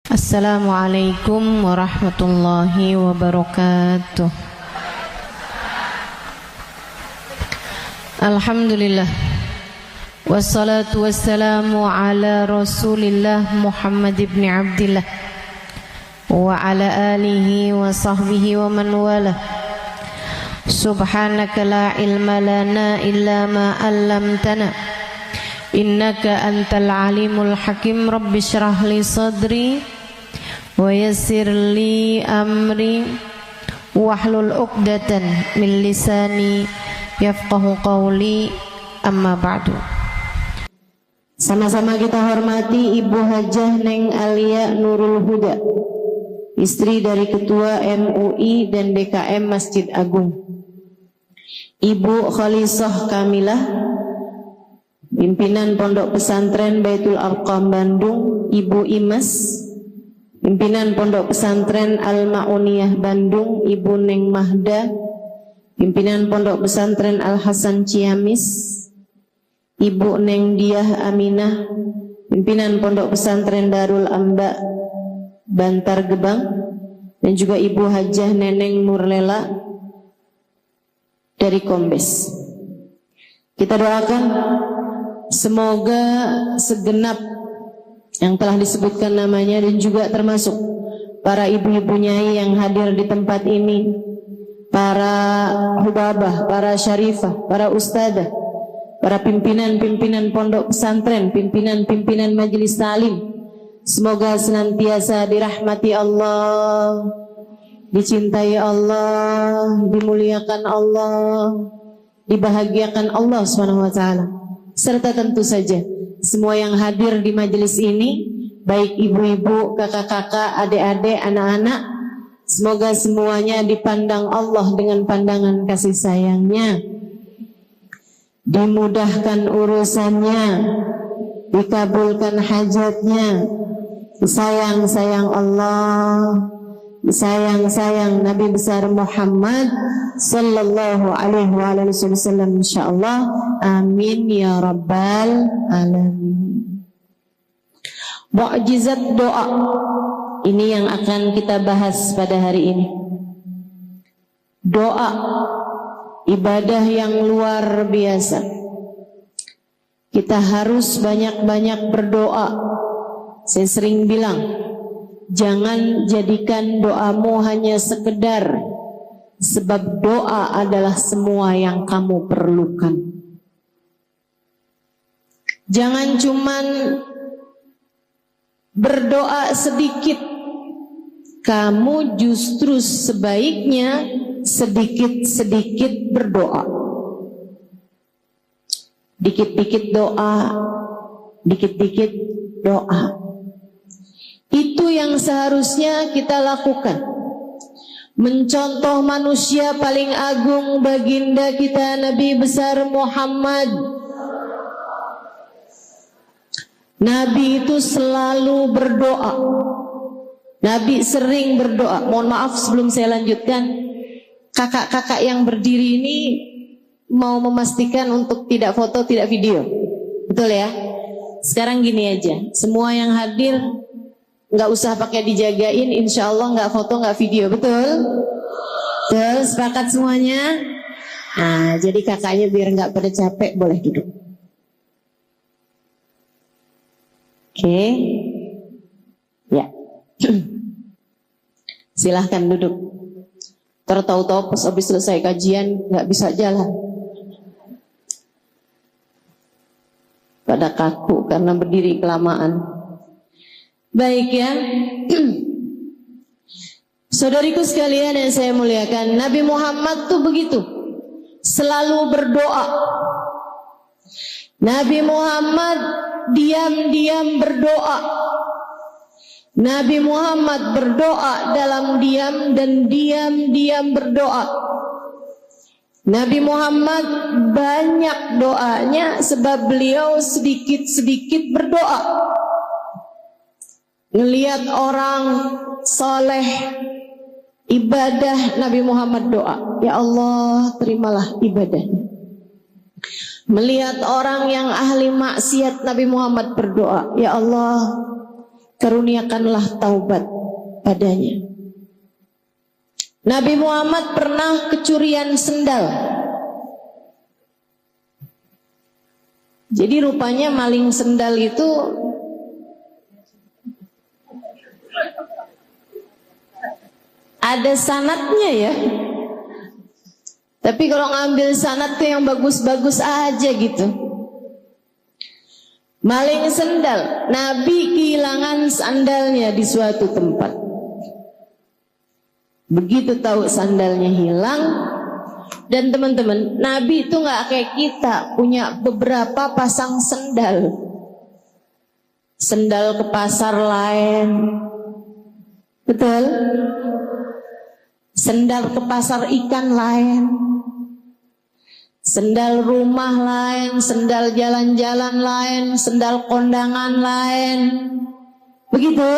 Assalamualaikum warahmatullahi wabarakatuh. Alhamdulillah, wassalatu wassalamu ala Rasulillah Muhammad ibn Abdillah wa ala alihi wa sahbihi wa man wala. Subhanaka la ilma lana illa ma 'allamtana innaka antal alimul hakim. Rabbi shrah li sadri wa yassir li amri wahlul 'uqdatan min lisani yafqahu qawli, amma ba'du. Sama-sama kita hormati Ibu Hajah Neng Alia Nurul Huda, istri dari Ketua MUI dan DKM Masjid Agung. Ibu Khalisah Kamilah, pimpinan Pondok Pesantren Baitul Arqam Bandung. Ibu Imas, pimpinan Pondok Pesantren Al-Ma'uniyah Bandung. Ibu Neng Mahda, pimpinan Pondok Pesantren Al-Hasan Ciamis. Ibu Neng Diah Aminah, pimpinan Pondok Pesantren Darul Amba Bantar Gebang. Dan juga Ibu Hajah Neneng Nurlela dari Kombes. Kita doakan semoga segenap yang telah disebutkan namanya dan juga termasuk para ibu-ibu nyai yang hadir di tempat ini, para hubabah, para syarifah, para ustadzah, para pimpinan-pimpinan pondok pesantren, pimpinan-pimpinan majelis talim, semoga senantiasa dirahmati Allah, dicintai Allah, dimuliakan Allah, dibahagiakan Allah SWT. Serta tentu saja semua yang hadir di majelis ini, baik ibu-ibu, kakak-kakak, adik-adik, anak-anak, semoga semuanya dipandang Allah dengan pandangan kasih sayangnya, dimudahkan urusannya, dikabulkan hajatnya, disayang-sayang Allah, disayang-sayang Nabi besar Muhammad sallallahu alaihi wasallam, insyaallah. Amin ya rabbal alamin. Mukjizat doa ini yang akan kita bahas pada hari ini. Doa, ibadah yang luar biasa. Kita harus banyak-banyak berdoa. Saya sering bilang, jangan jadikan doamu hanya sekedar, sebab doa adalah semua yang kamu perlukan. Jangan cuman berdoa sedikit. Kamu justru sebaiknya sedikit-sedikit berdoa. Dikit-dikit doa, dikit-dikit doa. Itu yang seharusnya kita lakukan. Mencontoh manusia paling agung, baginda kita Nabi besar Muhammad. Nabi itu selalu berdoa. Nabi sering berdoa. Mohon maaf sebelum saya lanjutkan, kakak-kakak yang berdiri ini mau memastikan untuk tidak foto, tidak video. Betul ya? Sekarang gini aja, semua yang hadir nggak usah pakai dijagain, insya Allah nggak foto, nggak video, betul? Betul, sepakat semuanya? Nah, jadi kakaknya biar nggak pada capek, boleh duduk. Oke, ya, silahkan duduk. Tahu-tahu pas habis selesai kajian nggak bisa jalan, pada kaku karena berdiri kelamaan. Baik ya, saudariku sekalian yang saya muliakan, Nabi Muhammad tuh begitu, selalu berdoa. Nabi Muhammad diam-diam berdoa. Nabi Muhammad berdoa dalam diam dan diam-diam berdoa. Nabi Muhammad banyak doanya sebab beliau sedikit-sedikit berdoa. Ngelihat orang soleh ibadah, Nabi Muhammad doa, ya Allah terimalah ibadahnya. Melihat orang yang ahli maksiat, Nabi Muhammad berdoa, ya Allah karuniakanlah taubat padanya. Nabi Muhammad pernah kecurian sendal. Jadi rupanya maling sendal itu ada sanadnya ya. Tapi kalau ngambil sanad tuh yang bagus-bagus aja gitu. Maling sendal, Nabi kehilangan sandalnya di suatu tempat. Begitu tahu sandalnya hilang, dan teman-teman, Nabi itu nggak kayak kita punya beberapa pasang sendal. Sendal ke pasar lain, betul? Sendal ke pasar ikan lain, sendal rumah lain, sendal jalan-jalan lain, sendal kondangan lain. Begitu?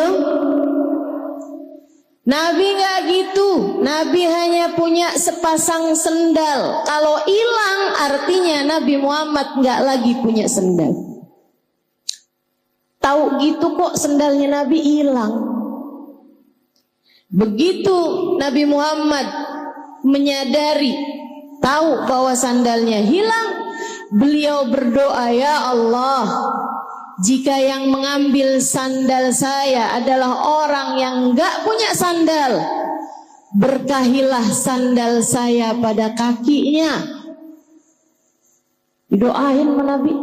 Nabi nggak gitu. Nabi hanya punya sepasang sendal. Kalau hilang artinya Nabi Muhammad nggak lagi punya sendal. Tahu gitu kok sendalnya Nabi hilang. Begitu Nabi Muhammad menyadari, tahu bahwa sandalnya hilang, beliau berdoa, ya Allah, jika yang mengambil sandal saya adalah orang yang gak punya sandal, berkahilah sandal saya pada kakinya. Didoain sama Nabi.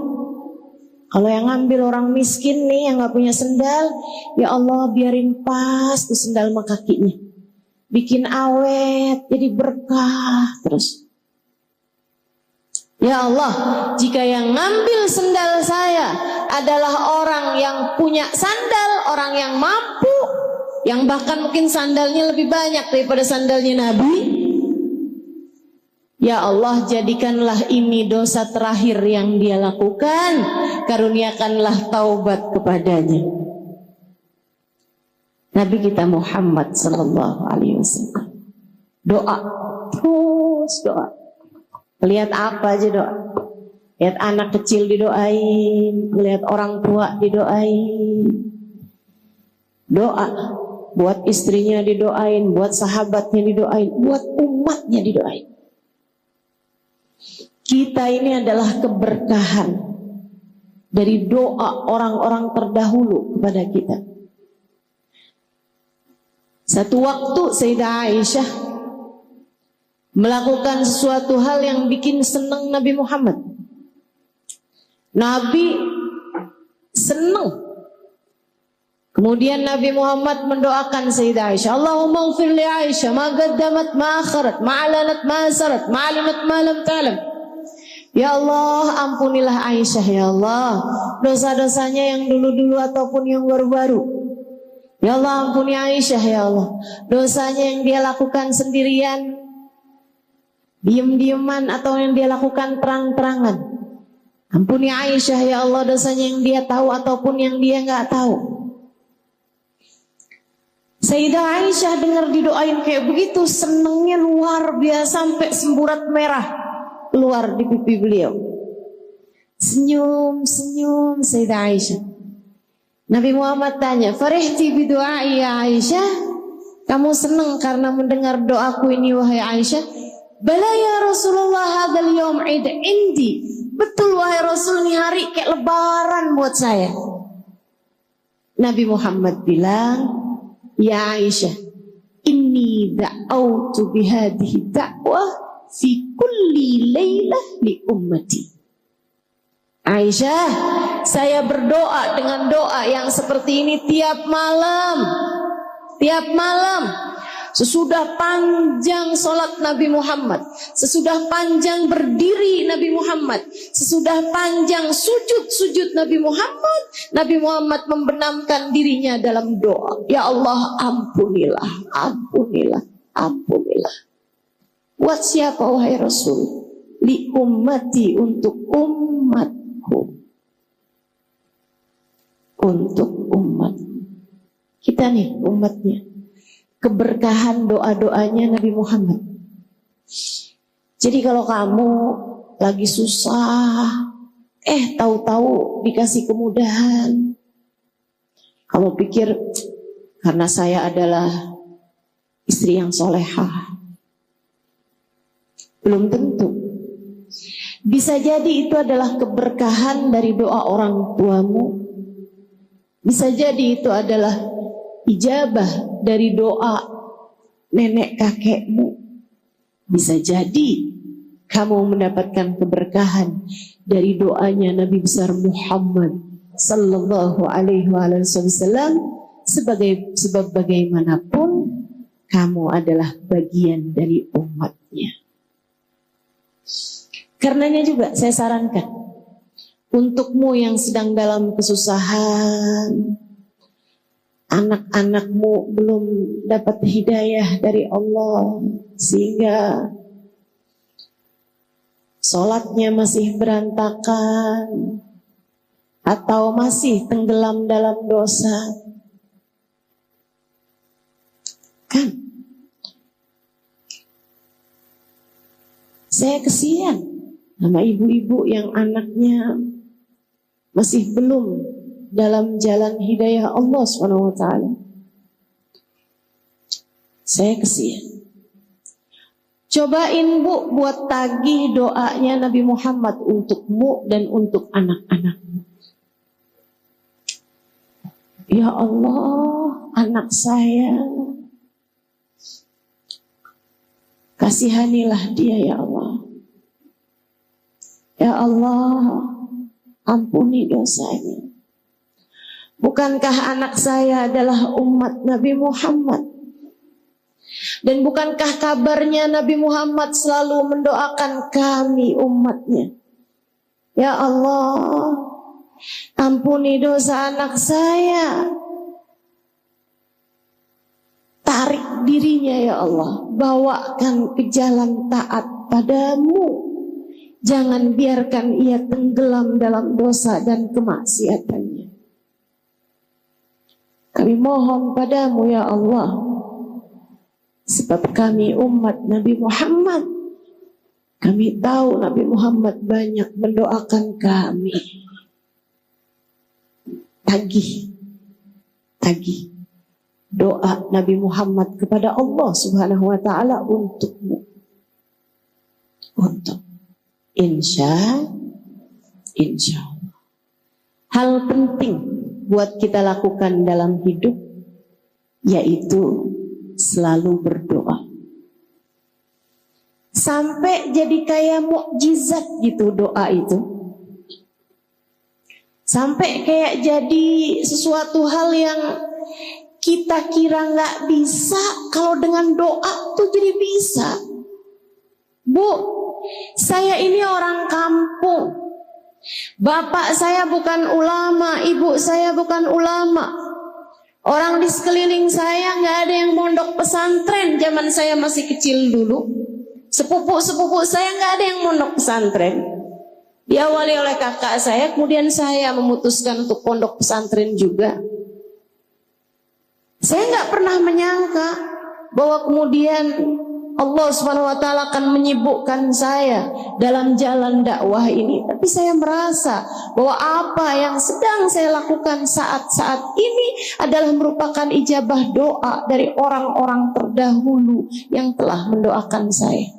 Kalau yang ngambil orang miskin nih yang gak punya sandal, ya Allah biarin pas tuh sandal sama kakinya, bikin awet, jadi berkah terus. Ya Allah, jika yang ngambil sandal saya adalah orang yang punya sandal, orang yang mampu, yang bahkan mungkin sandalnya lebih banyak daripada sandalnya Nabi, ya Allah jadikanlah ini dosa terakhir yang dia lakukan, karuniakanlah taubat kepadanya. Nabi kita Muhammad sallallahu alaihi wasallam doa, terus doa. Lihat apa aja doa. Lihat anak kecil didoain, lihat orang tua didoain. Doa buat istrinya didoain, buat sahabatnya didoain, buat umatnya didoain. Kita ini adalah keberkahan dari doa orang-orang terdahulu kepada kita. Satu waktu Sayyidah Aisyah melakukan sesuatu hal yang bikin senang Nabi Muhammad. Nabi senang. Kemudian Nabi Muhammad mendoakan Sayyidah Aisyah, Allahumma ighfir li Aisyah ma qaddamat ma akharat ma alanat ma asarat ma alimat ma lam ta'lam. Ya Allah, ampunilah Aisyah ya Allah, dosa-dosanya yang dulu-dulu ataupun yang baru-baru. Ya Allah, ampuni Aisyah ya Allah, dosanya yang dia lakukan sendirian, diam-diaman atau yang dia lakukan terang-terangan. Ampuni Aisyah ya Allah, dosanya yang dia tahu ataupun yang dia nggak tahu. Sayyidah Aisyah dengar didoain kayak begitu, senengnya luar biasa sampai semburat merah keluar di pipi beliau. Senyum-senyum Sayyidah Aisyah. Nabi Muhammad tanya, "Farihti bi du'ai ya Aisyah? Kamu senang karena mendengar doaku ini wahai Aisyah?" "Bala ya Rasulullah, hadzal yaum 'id indi." Betul wahai Rasul, ini hari kayak lebaran buat saya. Nabi Muhammad bilang, "Ya Aisyah, inni da'autu bihadhihi da'wah fi kulli lailah li ummati." Aisyah, saya berdoa dengan doa yang seperti ini tiap malam. Tiap malam. Sesudah panjang solat Nabi Muhammad, sesudah panjang berdiri Nabi Muhammad, sesudah panjang sujud Nabi Muhammad membenamkan dirinya dalam doa. Ya Allah, ampunilah, ampunilah, ampunilah. Buat siapa wahai Rasul? Li ummati, untuk umatku. Untuk umat. Kita nih umatnya. Keberkahan doa-doanya Nabi Muhammad. Jadi kalau kamu lagi susah, tahu-tahu dikasih kemudahan, Kamu pikir karena saya adalah istri yang solehah? Belum tentu. Bisa jadi itu adalah keberkahan dari doa orang tuamu. Bisa jadi itu adalah ijabah dari doa nenek kakekmu. Bisa jadi kamu mendapatkan keberkahan dari doanya Nabi besar Muhammad sallallahu alaihi wasallam, sebab bagaimanapun kamu adalah bagian dari umatnya. Karenanya juga saya sarankan untukmu yang sedang dalam kesusahan, anak-anakmu belum dapat hidayah dari Allah sehingga sholatnya masih berantakan atau masih tenggelam dalam dosa, kan saya kesian sama ibu-ibu yang anaknya masih belum dalam jalan hidayah Allah SWT. Saya kesian. Cobain Bu buat tagih doanya Nabi Muhammad untukmu dan untuk anak-anakmu. Ya Allah, anak saya, kasihanilah dia ya Allah. Ya Allah, ampuni dosanya. Bukankah anak saya adalah umat Nabi Muhammad? Dan bukankah kabarnya Nabi Muhammad selalu mendoakan kami umatnya? Ya Allah, ampuni dosa anak saya. Tarik dirinya ya Allah, bawakan ke jalan taat padamu. Jangan biarkan ia tenggelam dalam dosa dan kemaksiatannya. Kami mohon padamu ya Allah, sebab kami umat Nabi Muhammad. Kami tahu Nabi Muhammad banyak mendoakan kami. Tagih doa Nabi Muhammad kepada Allah Subhanahu wa ta'ala untukmu. Untuk insya Allah. Hal penting buat kita lakukan dalam hidup yaitu selalu berdoa. Sampai jadi kayak mukjizat gitu doa itu. Sampai kayak jadi sesuatu hal yang kita kira nggak bisa, kalau dengan doa tuh jadi bisa. Bu, saya ini orang kampung. Bapak saya bukan ulama, ibu saya bukan ulama. Orang di sekeliling saya nggak ada yang mondok pesantren zaman saya masih kecil dulu. Sepupu-sepupu saya nggak ada yang mondok pesantren. Diawali oleh kakak saya, kemudian saya memutuskan untuk pondok pesantren juga. Saya nggak pernah menyangka bahwa kemudian Allah SWT akan menyibukkan saya dalam jalan dakwah ini. Tapi saya merasa bahwa apa yang sedang saya lakukan saat-saat ini adalah merupakan ijabah doa dari orang-orang terdahulu yang telah mendoakan saya.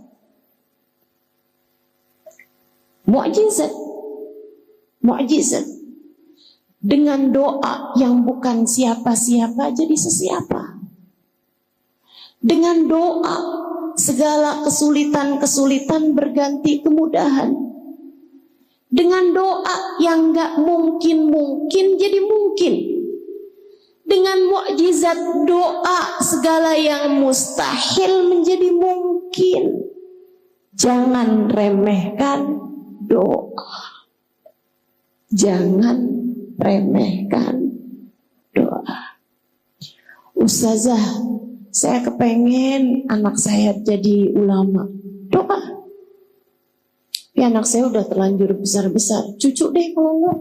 Mukjizat. Dengan doa yang bukan siapa-siapa jadi sesiapa. Dengan doa segala kesulitan-kesulitan berganti kemudahan. Dengan doa yang gak mungkin-mungkin jadi mungkin. Dengan mukjizat doa segala yang mustahil menjadi mungkin. Jangan remehkan doa. Jangan remehkan doa. Ustazah, saya kepengen anak saya jadi ulama. Doa. Ya anak saya udah terlanjur besar-besar. Cucu deh kalau enggak.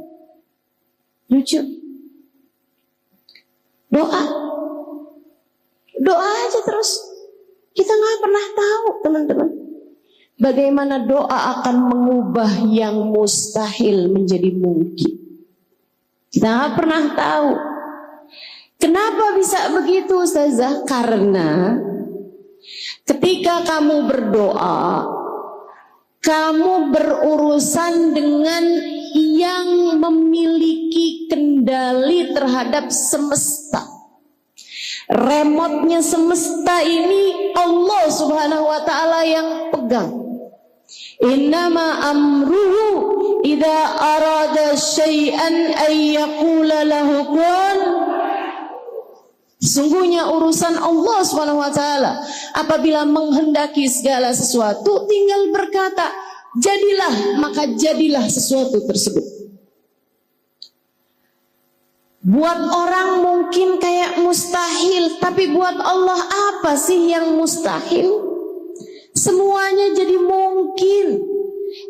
Cucu. Doa. Doa aja terus. Kita gak pernah tahu teman-teman. Bagaimana doa akan mengubah yang mustahil menjadi mungkin. Kita gak pernah tahu. Kenapa bisa begitu, Ustazah? Karena ketika kamu berdoa, kamu berurusan dengan yang memiliki kendali terhadap semesta. Remote-nya semesta ini Allah Subhanahu wa ta'ala yang pegang. Innama amruhu idza arada syai'an ay yaqula lahu kun. Sungguhnya urusan Allah Subhanahu wa ta'ala apabila menghendaki segala sesuatu tinggal berkata jadilah, maka jadilah sesuatu tersebut. Buat orang mungkin kayak mustahil, tapi buat Allah apa sih yang mustahil? Semuanya jadi mungkin.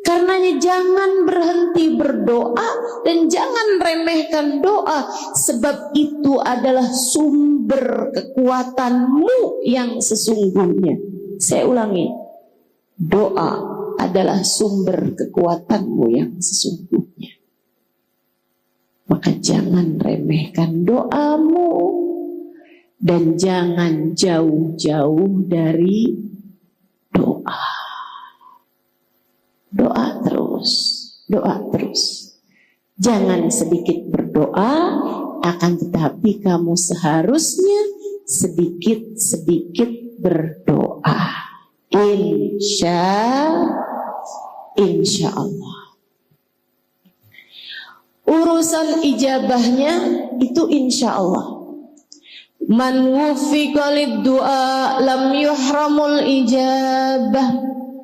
Karenanya jangan berhenti berdoa dan jangan remehkan doa, sebab itu adalah sumber kekuatanmu yang sesungguhnya. Saya ulangi, doa adalah sumber kekuatanmu yang sesungguhnya. Maka jangan remehkan doamu dan jangan jauh-jauh dari doa. Doa terus, doa terus. Jangan sedikit berdoa, akan tetapi kamu seharusnya sedikit-sedikit berdoa. Insya Allah. Urusan ijabahnya itu insya Allah. Man wufiqa lid-du'a lam yuhramul ijabah.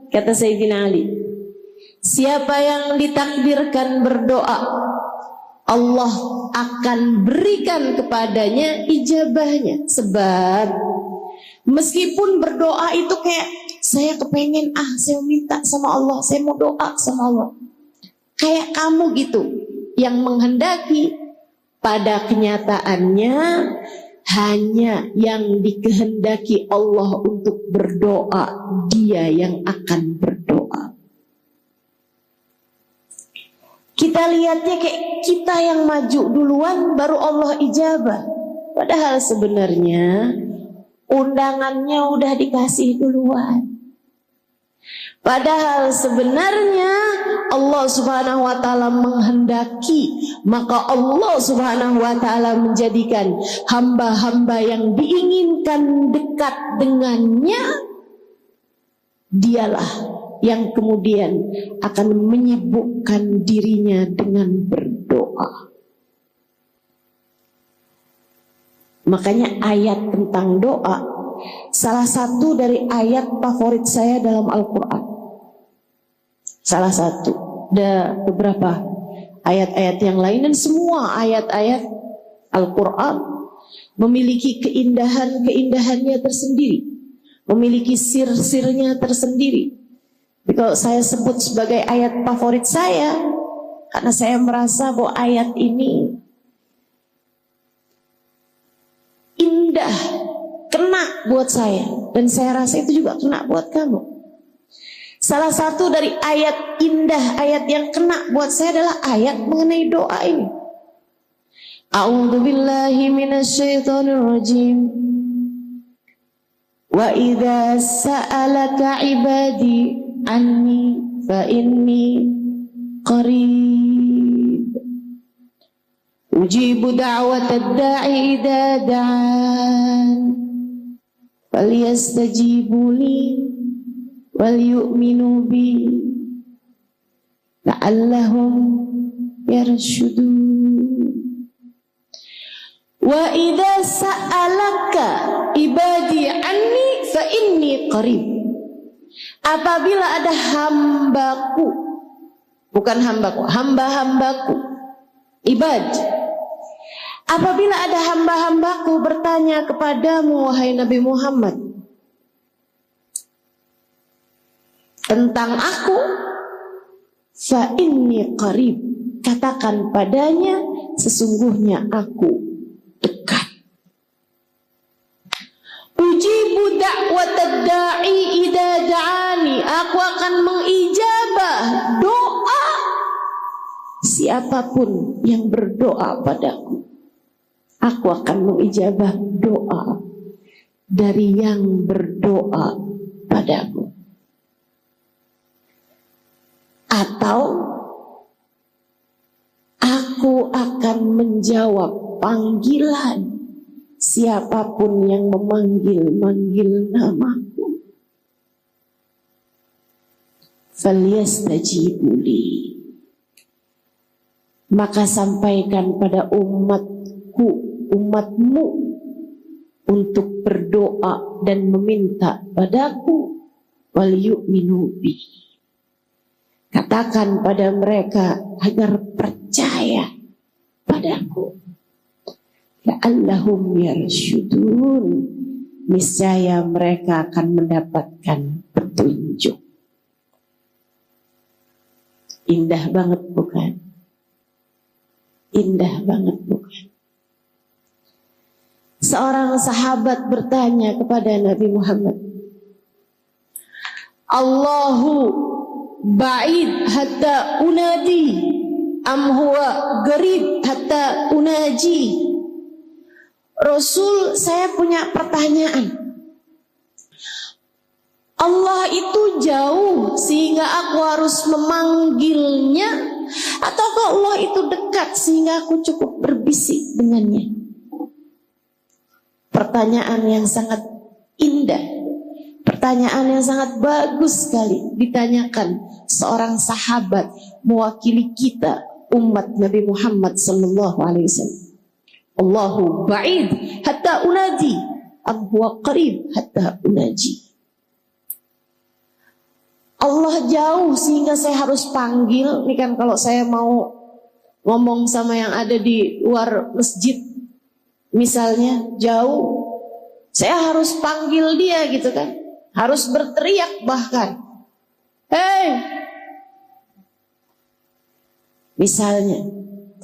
Kata Sayyidina Ali, siapa yang ditakdirkan berdoa, Allah akan berikan kepadanya ijabahnya. Sebab meskipun berdoa itu kayak saya kepengen, saya minta sama Allah, saya mau doa sama Allah. Kayak kamu gitu yang menghendaki, pada kenyataannya hanya yang dikehendaki Allah untuk berdoa, dia yang akan berdoa. Kita lihatnya kayak kita yang maju duluan baru Allah ijabah. Padahal sebenarnya undangannya udah dikasih duluan. Padahal sebenarnya Allah Subhanahu wa ta'ala menghendaki, maka Allah Subhanahu wa ta'ala menjadikan hamba-hamba yang diinginkan dekat dengannya, dialah yang kemudian akan menyibukkan dirinya dengan berdoa. Makanya ayat tentang doa salah satu dari ayat favorit saya dalam Al-Quran. Salah satu, ada beberapa ayat-ayat yang lain, dan semua ayat-ayat Al-Quran memiliki keindahan-keindahannya tersendiri, memiliki sir-sirnya tersendiri. Kalau saya sebut sebagai ayat favorit saya, karena saya merasa bahwa ayat ini indah, kena buat saya, dan saya rasa itu juga kena buat kamu. Salah satu dari ayat indah, ayat yang kena buat saya adalah ayat mengenai doa ini. A'udzu billahi minasyaitonir rajim. Wa idza sa'alaka 'ibadi anni fa inni qarib. Ujibu da'watad da'i idza da'an. Falyastajibu li wal yu'minu bi la'allahum yarshudun. Wa idza sa'alaka ibadi anni fa inni qarib. Apabila ada hambaku, bukan hambaku, hamba-hambaku, ibad. Apabila ada hamba-hambaku bertanya kepadamu wahai Nabi Muhammad tentang aku, fa inni qarib, katakan padanya sesungguhnya aku dekat. Ujibu da'watad da'i idza da'ani, aku akan mengijabah doa siapapun yang berdoa padaku. Aku akan mengijabah doa dari yang berdoa padamu. Atau aku akan menjawab panggilan siapapun yang memanggil-manggil namaku. Falyastajibu li. Maka sampaikan pada umatku, umatmu, untuk berdoa dan meminta padaku. Wal yu'minu bi. Katakan pada mereka agar percaya padaku. La'allahum yarsyudun. Niscaya mereka akan mendapatkan petunjuk. Indah banget bukan? Indah banget bukan? Seorang sahabat bertanya kepada Nabi Muhammad, Allahu ba'id hatta unadi am huwa qarib hatta unaji. Rasul, saya punya pertanyaan. Allah itu jauh sehingga aku harus memanggilnya, ataukah Allah itu dekat sehingga aku cukup berbisik dengannya? Pertanyaan yang sangat indah, pertanyaan yang sangat bagus sekali ditanyakan seorang sahabat mewakili kita umat Nabi Muhammad sallallahu alaihi wasallam. Allahu ba'id hatta unadi am huwa qarib hatta unaji. Allah jauh sehingga saya harus panggil. Ini kan kalau saya mau ngomong sama yang ada di luar masjid, misalnya jauh, saya harus panggil dia gitu kan. Harus berteriak bahkan. Hei! Misalnya,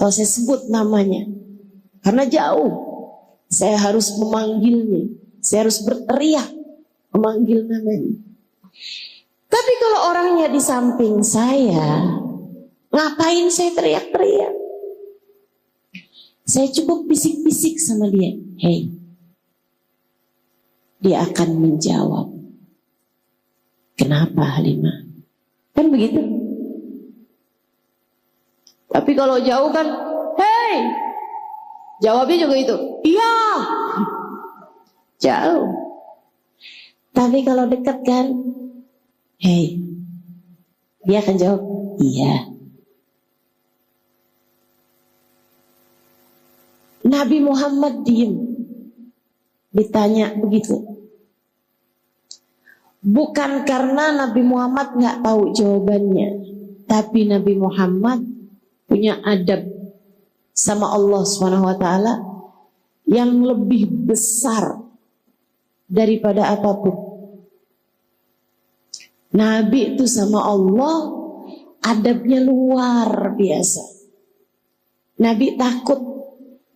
kalau saya sebut namanya, karena jauh, saya harus memanggilnya. Saya harus berteriak memanggil namanya. Tapi kalau orangnya di samping saya, ngapain saya teriak-teriak? Saya cukup bisik-bisik sama dia. Hei. Dia akan menjawab. Kenapa Halimah? Kan begitu. Tapi kalau jauh kan, hei. Jawabnya juga itu. Iya. Jauh. Tapi kalau dekat kan, hei, dia akan jawab, iya. Nabi Muhammad diem. Ditanya begitu. Bukan karena Nabi Muhammad gak tahu jawabannya, tapi Nabi Muhammad punya adab sama Allah SWT yang lebih besar daripada apapun. Nabi itu sama Allah adabnya luar biasa. Nabi takut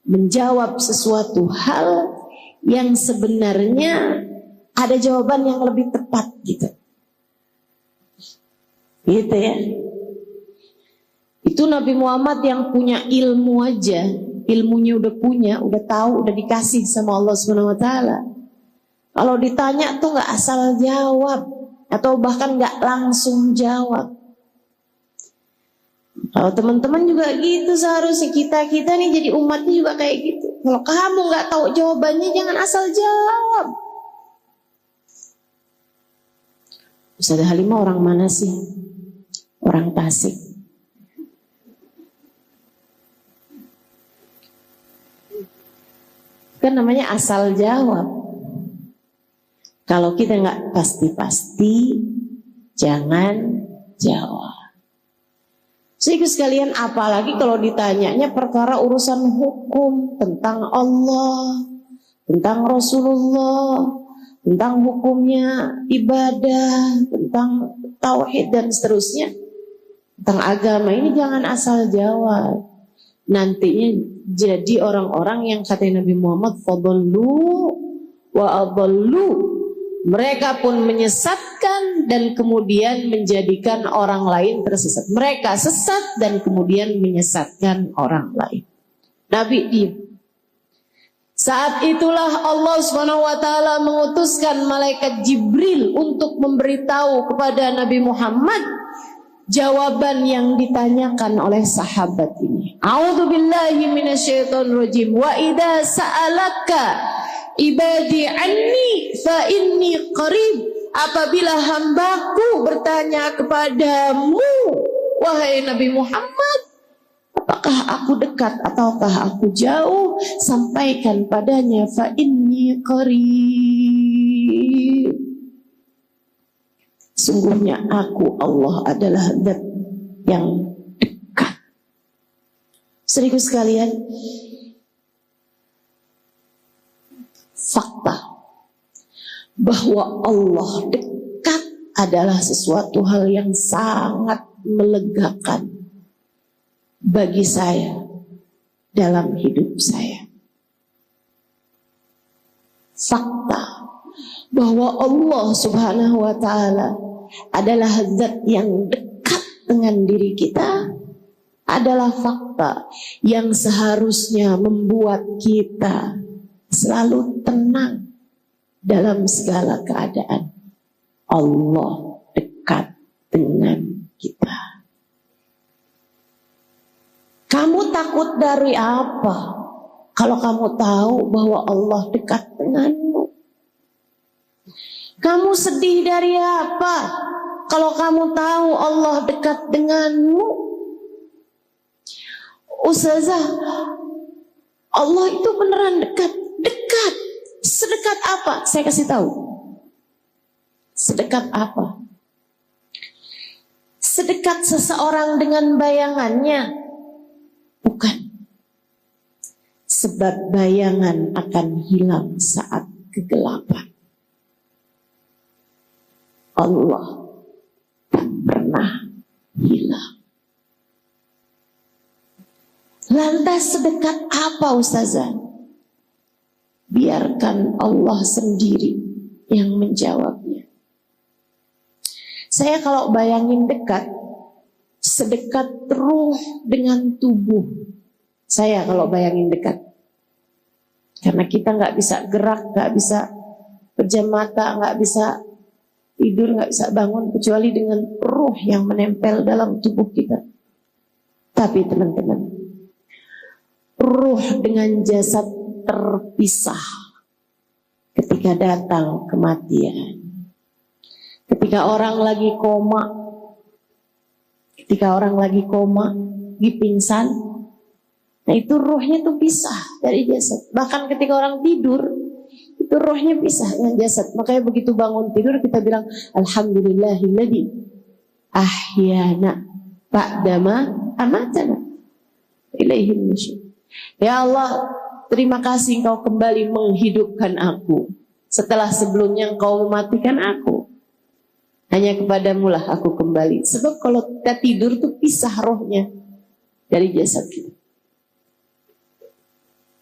menjawab sesuatu hal yang sebenarnya ada jawaban yang lebih tepat gitu. Gitu ya. Itu Nabi Muhammad yang punya ilmu aja, ilmunya udah punya, udah tahu, udah dikasih sama Allah SWT. Kalau ditanya tuh nggak asal jawab. Atau bahkan gak langsung jawab. Kalau teman-teman juga gitu seharusnya. Kita nih jadi umatnya juga kayak gitu. Kalau kamu gak tahu jawabannya, jangan asal jawab. Ustazah Halimah orang mana sih? Orang Tasik. Kan namanya asal jawab. Kalau kita nggak pasti-pasti, jangan jawab. Sehingga sekalian, apalagi kalau ditanyanya perkara urusan hukum tentang Allah, tentang Rasulullah, tentang hukumnya ibadah, tentang tauhid dan seterusnya, tentang agama, ini jangan asal jawab. Nantinya jadi orang-orang yang kata Nabi Muhammad, fadallu wa adallu. Mereka pun menyesatkan dan kemudian menjadikan orang lain tersesat. Mereka sesat dan kemudian menyesatkan orang lain. Nabi diam. Saat itulah Allah SWT mengutuskan malaikat Jibril untuk memberitahu kepada Nabi Muhammad jawaban yang ditanyakan oleh sahabat ini. A'udzubillahi minasyaitonirrajim. Wa idza sa'alaka ibadi anni fa inni qarib. Apabila hambaku bertanya kepadamu, wahai Nabi Muhammad, apakah aku dekat ataukah aku jauh? Sampaikan padanya fa inni qarib. Sungguhnya aku Allah adalah zat yang dekat. Saudaraku sekalian, fakta bahwa Allah dekat adalah sesuatu hal yang sangat melegakan bagi saya dalam hidup saya. Fakta bahwa Allah Subhanahu wa Ta'ala adalah zat yang dekat dengan diri kita adalah fakta yang seharusnya membuat kita selalu tenang dalam segala keadaan. Allah dekat dengan kita. Kamu takut dari apa kalau kamu tahu bahwa Allah dekat denganmu? Kamu sedih dari apa kalau kamu tahu Allah dekat denganmu? Ustazah, Allah itu beneran dekat. Dekat. Sedekat apa? Saya kasih tahu. Sedekat apa? Sedekat seseorang dengan bayangannya? Bukan. Sebab bayangan akan hilang saat kegelapan. Allah tak pernah hilang. Lantas sedekat apa Ustazah? Biarkan Allah sendiri yang menjawabnya. Saya kalau bayangin dekat, sedekat ruh dengan tubuh. Saya kalau bayangin dekat. Karena kita nggak bisa gerak, nggak bisa pejam mata, nggak bisa tidur, nggak bisa bangun kecuali dengan ruh yang menempel dalam tubuh kita. Tapi teman-teman, ruh dengan jasad terpisah ketika datang kematian. Ketika orang lagi koma, pingsan, nah itu ruhnya tuh pisah dari jasad. Bahkan ketika orang tidur, itu rohnya pisah dengan jasad. Makanya begitu bangun tidur kita bilang alhamdulillahilladzi ahyana ba'dama amatana ilaihin nusyur. Ya Allah, terima kasih Engkau kembali menghidupkan aku setelah sebelumnya Engkau mematikan aku. Hanya kepadamu lah aku kembali. Sebab kalau kita tidur tuh pisah rohnya dari jasad kita.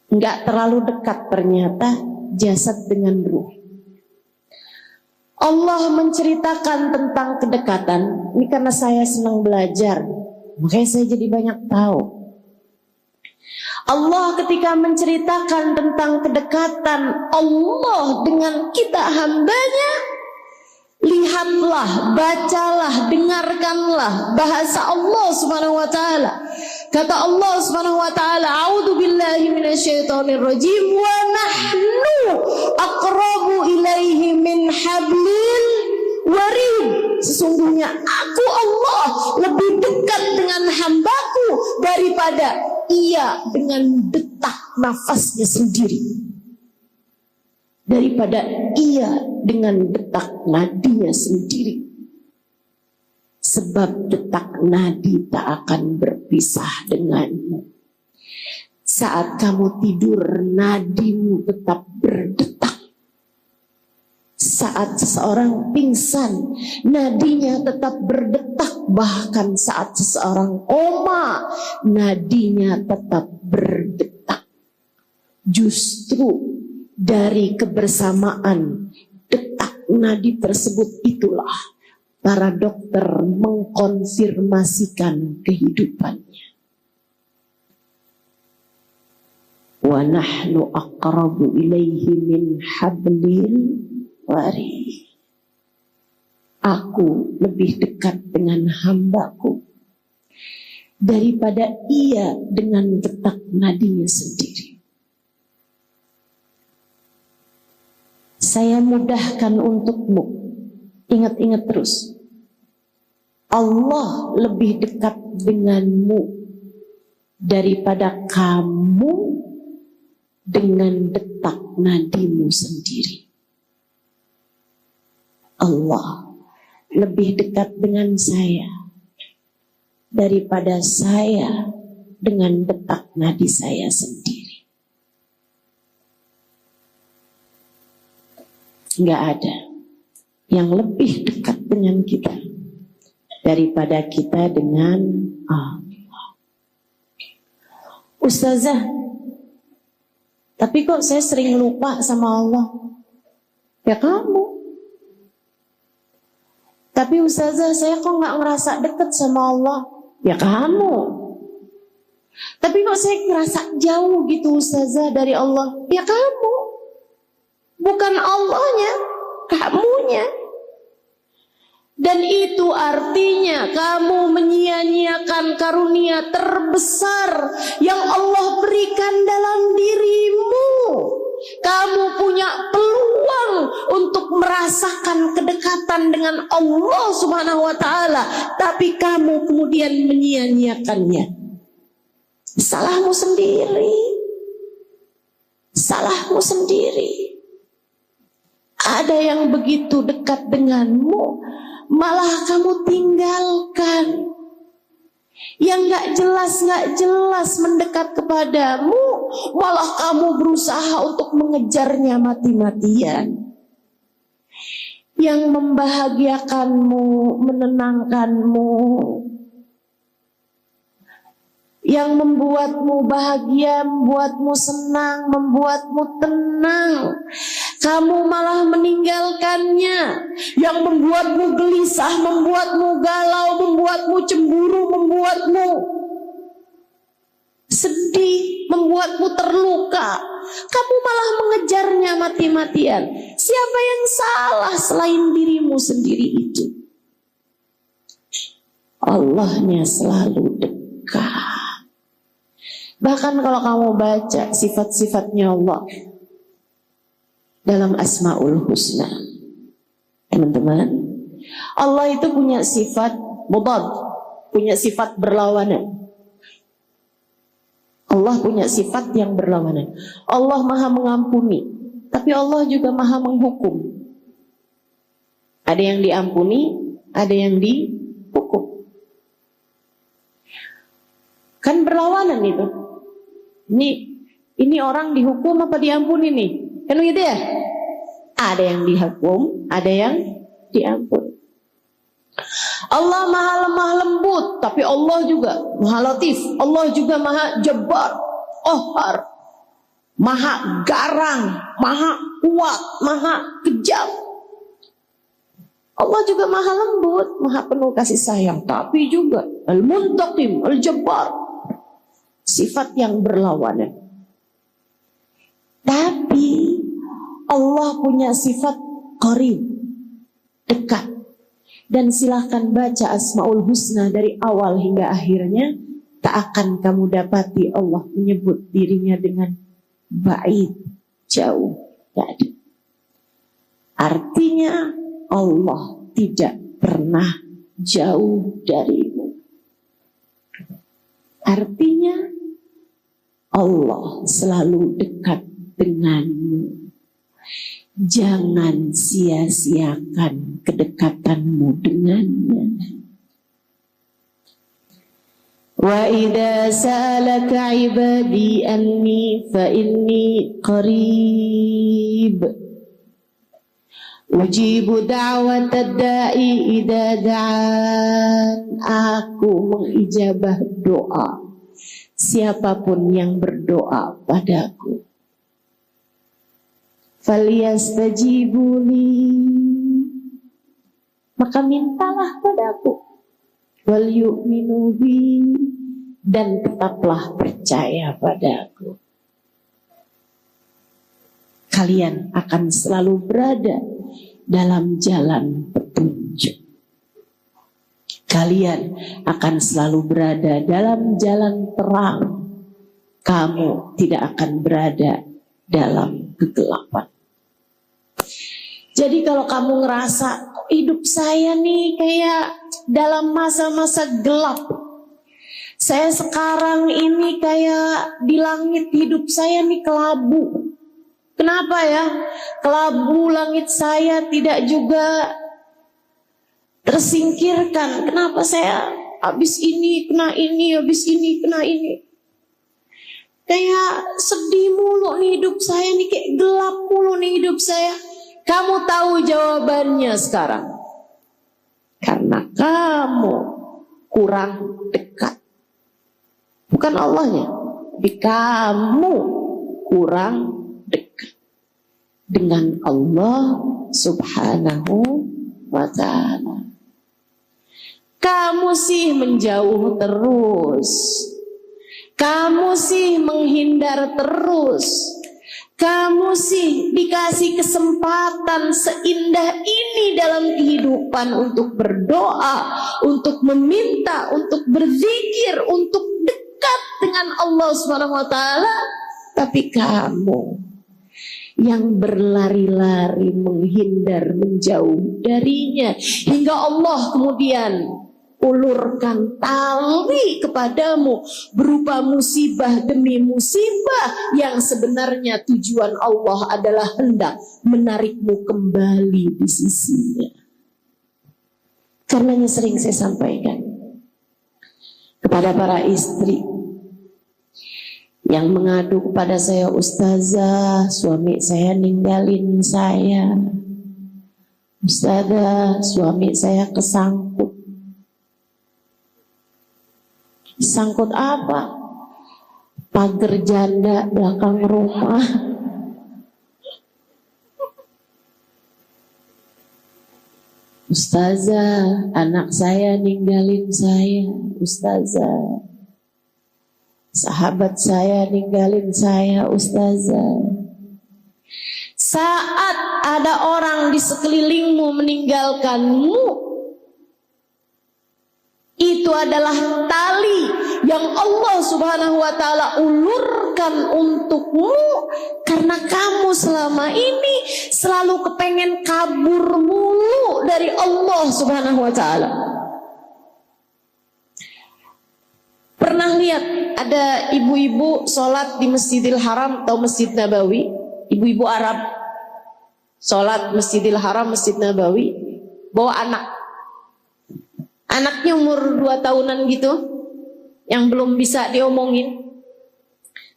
Enggak terlalu dekat ternyata jasad dengan ruh. Allah menceritakan tentang kedekatan. Ini karena saya senang belajar, makanya saya jadi banyak tahu. Allah ketika menceritakan tentang kedekatan Allah dengan kita hambanya, lihatlah, bacalah, dengarkanlah bahasa Allah Subhanahu wa Ta'ala. Kata Allah Subhanahu wa Ta'ala, a'udzu billahi minasyaitonir rajim, wa nahnu aqrabu ilaihi min hablil warid. Sesungguhnya aku Allah lebih dekat dengan hambaku daripada ia dengan detak nafasnya sendiri, daripada ia dengan detak nadinya sendiri. Sebab detak nadi tak akan berpisah denganmu. Saat kamu tidur, nadimu tetap berdetak. Saat seseorang pingsan, nadinya tetap berdetak. Bahkan saat seseorang koma, nadinya tetap berdetak. Justru dari kebersamaan detak nadi tersebut itulah para dokter mengkonfirmasikan kehidupannya. wa nahnu aqrabu ilaihi min hablil warid. Aku lebih dekat dengan hambaku daripada ia dengan detak nadinya sendiri. Saya mudahkan untukmu. Ingat-ingat terus. Allah lebih dekat denganmu daripada kamu dengan detak nadimu sendiri. Allah lebih dekat dengan saya daripada saya dengan detak nadi saya sendiri. Enggak ada yang lebih dekat dengan kita daripada kita dengan Allah. Ustazah, tapi kok saya sering lupa sama Allah? Ya kamu. Tapi ustazah, saya kok gak ngerasa dekat sama Allah? Ya kamu. Tapi kok saya ngerasa jauh gitu ustazah dari Allah? Ya kamu. Bukan Allahnya, kamunya. Dan itu artinya kamu menyia-nyiakan karunia terbesar yang Allah berikan dalam dirimu. Kamu punya peluang untuk merasakan kedekatan dengan Allah Subhanahu wa ta'ala, tapi kamu kemudian menyia-nyiakannya. Salahmu sendiri. Salahmu sendiri. Ada yang begitu dekat denganmu, malah kamu tinggalkan. Yang gak jelas mendekat kepadamu, malah kamu berusaha untuk mengejarnya mati-matian. Yang membahagiakanmu, menenangkanmu, yang membuatmu bahagia, membuatmu senang, membuatmu tenang, kamu malah meninggalkannya. Yang membuatmu gelisah, membuatmu galau, membuatmu cemburu, membuatmu sedih, membuatmu terluka, kamu malah mengejarnya mati-matian. Siapa yang salah selain dirimu sendiri itu? Allahnya selalu dekat. Bahkan kalau kamu baca sifat-sifatnya Allah dalam Asmaul Husna, teman-teman, Allah itu punya sifat mudad, punya sifat berlawanan. Allah punya sifat yang berlawanan. Allah maha mengampuni, tapi Allah juga maha menghukum. Ada yang diampuni, ada yang dihukum. Kan berlawanan itu. Ini orang dihukum apa diampuni nih? Kan begitu ya? Ada yang dihukum, ada yang diampuni. Allah maha lemah lembut, tapi Allah juga maha latif. Allah juga maha jabbar, qahhar, maha garang, maha kuat, maha kejam. Allah juga maha lembut, maha penuh kasih sayang, tapi juga al-muntaqim, al-jabbar, sifat yang berlawanan. Tapi Allah punya sifat qarib, dekat. Dan silahkan baca Asmaul Husna dari awal hingga akhirnya, tak akan kamu dapati Allah menyebut dirinya dengan ba'id, jauh, tak ada. Artinya Allah tidak pernah jauh darimu. Artinya Allah selalu dekat denganmu. Jangan sia-siakan kedekatanmu dengannya. Wa idza sa'alaka 'ibadi anni fa inni qarib ujibu da'watad da'i idza da'an. Aku mengijabah doa siapapun yang berdoa padaku. Falyastajibuli, maka mintalah padaku. Wal yu'minu bi, dan tetaplah percaya padaku. kalian akan selalu berada dalam jalan petunjuk. Kalian akan selalu berada dalam jalan terang. Kamu tidak akan berada dalam kegelapan. Jadi kalau kamu ngerasa hidup saya nih kayak dalam masa-masa gelap, saya sekarang ini kayak di langit hidup saya nih kelabu. Kenapa ya? Kelabu langit saya tidak juga tersingkirkan. Kenapa saya habis ini kena ini, habis ini kena ini? Kayak sedih mulu nih hidup saya nih, kayak gelap mulu nih hidup saya. Kamu tahu jawabannya sekarang. Karena kamu kurang dekat. Bukan Allahnya, tapi kamu kurang dekat dengan Allah Subhanahu wa ta'ala. Kamu sih menjauh terus. Kamu sih menghindar terus. Kamu sih dikasih kesempatan seindah ini dalam kehidupan untuk berdoa, untuk meminta, untuk berzikir, untuk dekat dengan Allah Subhanahu wa ta'ala. Tapi kamu yang berlari-lari menghindar, menjauh darinya, hingga Allah kemudian ulurkan tali kepadamu berupa musibah demi musibah yang sebenarnya tujuan Allah adalah hendak menarikmu kembali di sisinya. Karenanya sering saya sampaikan kepada para istri yang mengadu kepada saya, Ustazah, suami saya ninggalin saya. Ustazah, suami saya kesangkut. Sangkut apa? Pagar janda belakang rumah. Ustazah, anak saya ninggalin saya. Ustazah, sahabat saya ninggalin saya. Ustazah, saat ada orang di sekelilingmu meninggalkanmu, itu adalah tali yang Allah Subhanahu wa ta'ala ulurkan untukmu, karena kamu selama ini selalu kepengen kabur mulu dari Allah Subhanahu wa ta'ala. Pernah lihat ada ibu-ibu sholat di Masjidil Haram atau Masjid Nabawi? Ibu-ibu Arab sholat Masjidil Haram, Masjid Nabawi, bawa anak. Anaknya umur 2 tahunan gitu, yang belum bisa diomongin.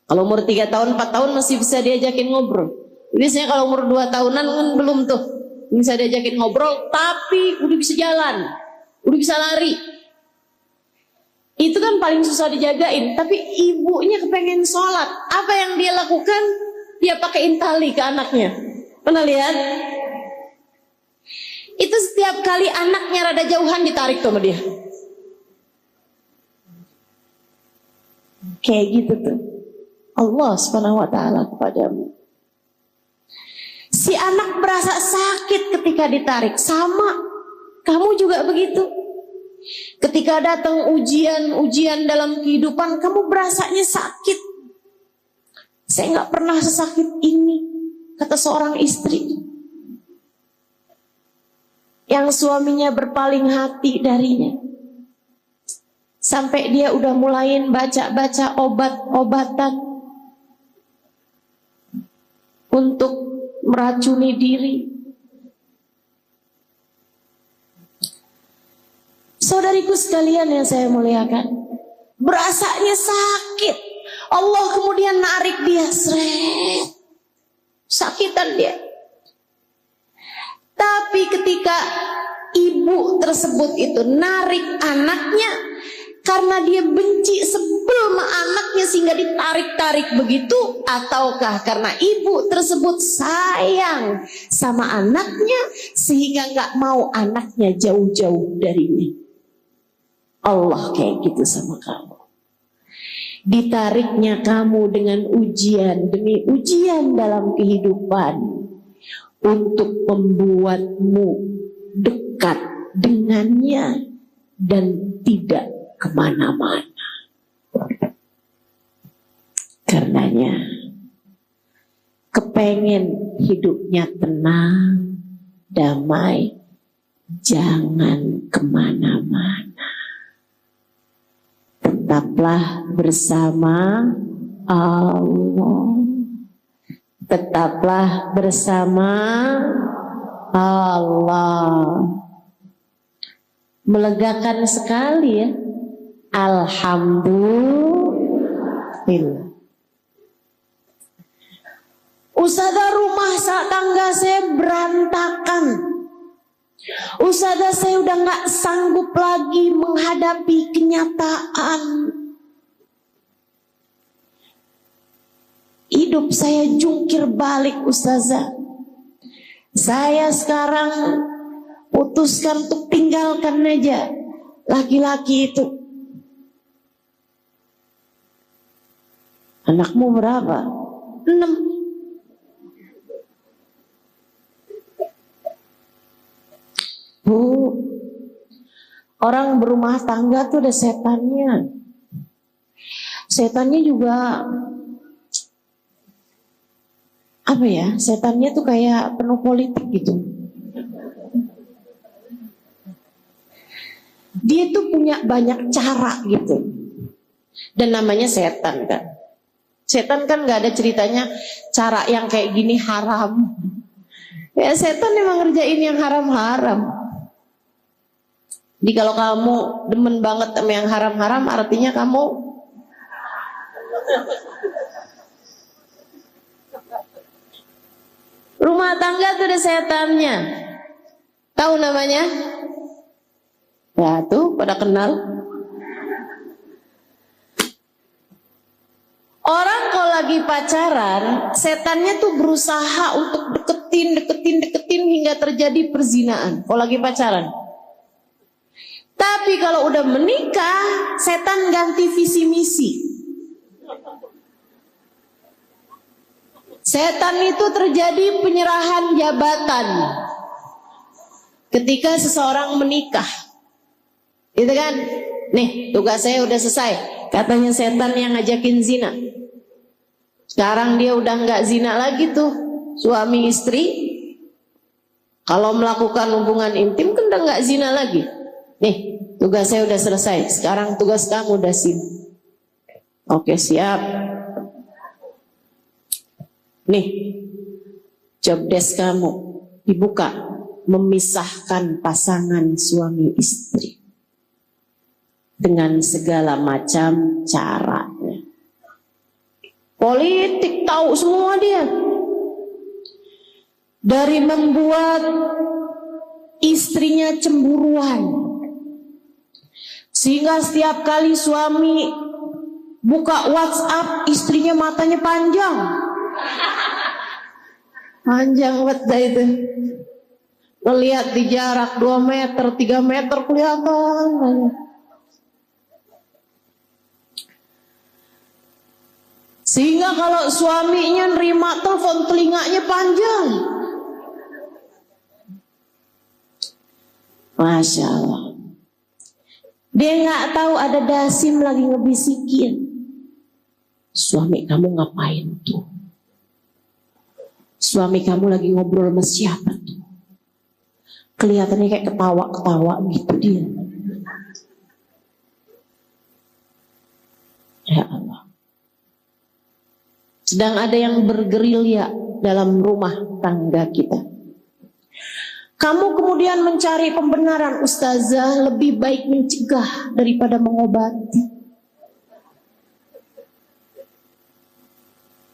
Kalau umur 3 tahun, 4 tahun masih bisa diajakin ngobrol. Biasanya kalau umur 2 tahunan kan belum tuh bisa diajakin ngobrol, tapi udah bisa jalan, udah bisa lari. Itu kan paling susah dijagain. Tapi ibunya kepengen sholat, apa yang dia lakukan? Dia pakein tali ke anaknya. Pernah lihat? Itu setiap kali anaknya rada jauhan ditarik sama dia. Kayak gitu tuh Allah Subhanahu wa ta'ala kepadamu. Si anak berasa sakit ketika ditarik. Sama, kamu juga begitu. Ketika datang ujian dalam kehidupan, kamu berasanya sakit. Saya gak pernah sesakit ini, kata seorang istri yang suaminya berpaling hati darinya, sampai dia udah mulain baca-baca obat-obatan untuk meracuni diri. Saudariku sekalian yang saya muliakan, berasanya sakit, Allah kemudian narik dia, seret, sakitan dia. Tapi ketika ibu tersebut itu narik anaknya, karena dia benci, sebel sama anaknya sehingga ditarik-tarik begitu, ataukah karena ibu tersebut sayang sama anaknya sehingga gak mau anaknya jauh-jauh darinya? Allah kayak gitu sama kamu. Ditariknya kamu dengan ujian demi ujian dalam kehidupan untuk membuatmu dekat dengannya dan tidak kemana-mana. Karenanya kepengen hidupnya tenang, damai, jangan kemana-mana. Tetaplah bersama Allah. Tetaplah bersama Allah. Melegakan sekali ya. Alhamdulillah. Ustazah, rumah tangga saya berantakan. Ustazah, saya udah gak sanggup lagi menghadapi kenyataan. Hidup saya jungkir balik, Ustazah. Saya sekarang putuskan untuk tinggalkan aja laki-laki itu. Anakmu berapa? 6. Bu, orang berumah tangga tuh ada setannya. Setannya juga apa ya? Setannya tuh kayak penuh politik gitu. Dia tuh punya banyak cara gitu. Dan namanya setan kan. Setan kan gak ada ceritanya cara yang kayak gini haram. Ya setan emang ngerjain yang haram-haram. Jadi kalau kamu demen banget sama yang haram-haram, artinya kamu rumah tangga tuh ada setannya. Tahu namanya? Ya tuh pada kenal. Orang kalau lagi pacaran, setannya tuh berusaha untuk deketin hingga terjadi perzinaan. Kalau lagi pacaran. Tapi kalau udah menikah, setan ganti visi misi. Setan itu terjadi penyerahan jabatan ketika seseorang menikah. Gitu kan? Nih, tugas saya udah selesai. Katanya setan yang ngajakin zina. Sekarang dia udah nggak zina lagi tuh, suami istri. Kalau melakukan hubungan intim kan udah nggak zina lagi. Nih, tugas saya udah selesai. Sekarang tugas kamu udah zina. Oke, siap. Nih, job desk kamu dibuka, memisahkan pasangan suami istri dengan segala macam caranya. Politik tahu semua dia. Dari membuat istrinya cemburuan, sehingga setiap kali suami buka WhatsApp, istrinya matanya panjang. Panjang banget itu. Melihat di jarak 2 meter, 3 meter kelihatan. Sehingga kalau suaminya nerima telepon, telinganya panjang. Masya Allah. Dia nggak tahu ada dasim lagi ngebisikin. Suami kamu ngapain tuh? Suami kamu lagi ngobrol sama siapa tuh? Kelihatannya kayak ketawa-ketawa gitu dia. Ya Allah. Sedang ada yang bergerilya dalam rumah tangga kita. Kamu kemudian mencari pembenaran, ustazah, lebih baik mencegah daripada mengobati.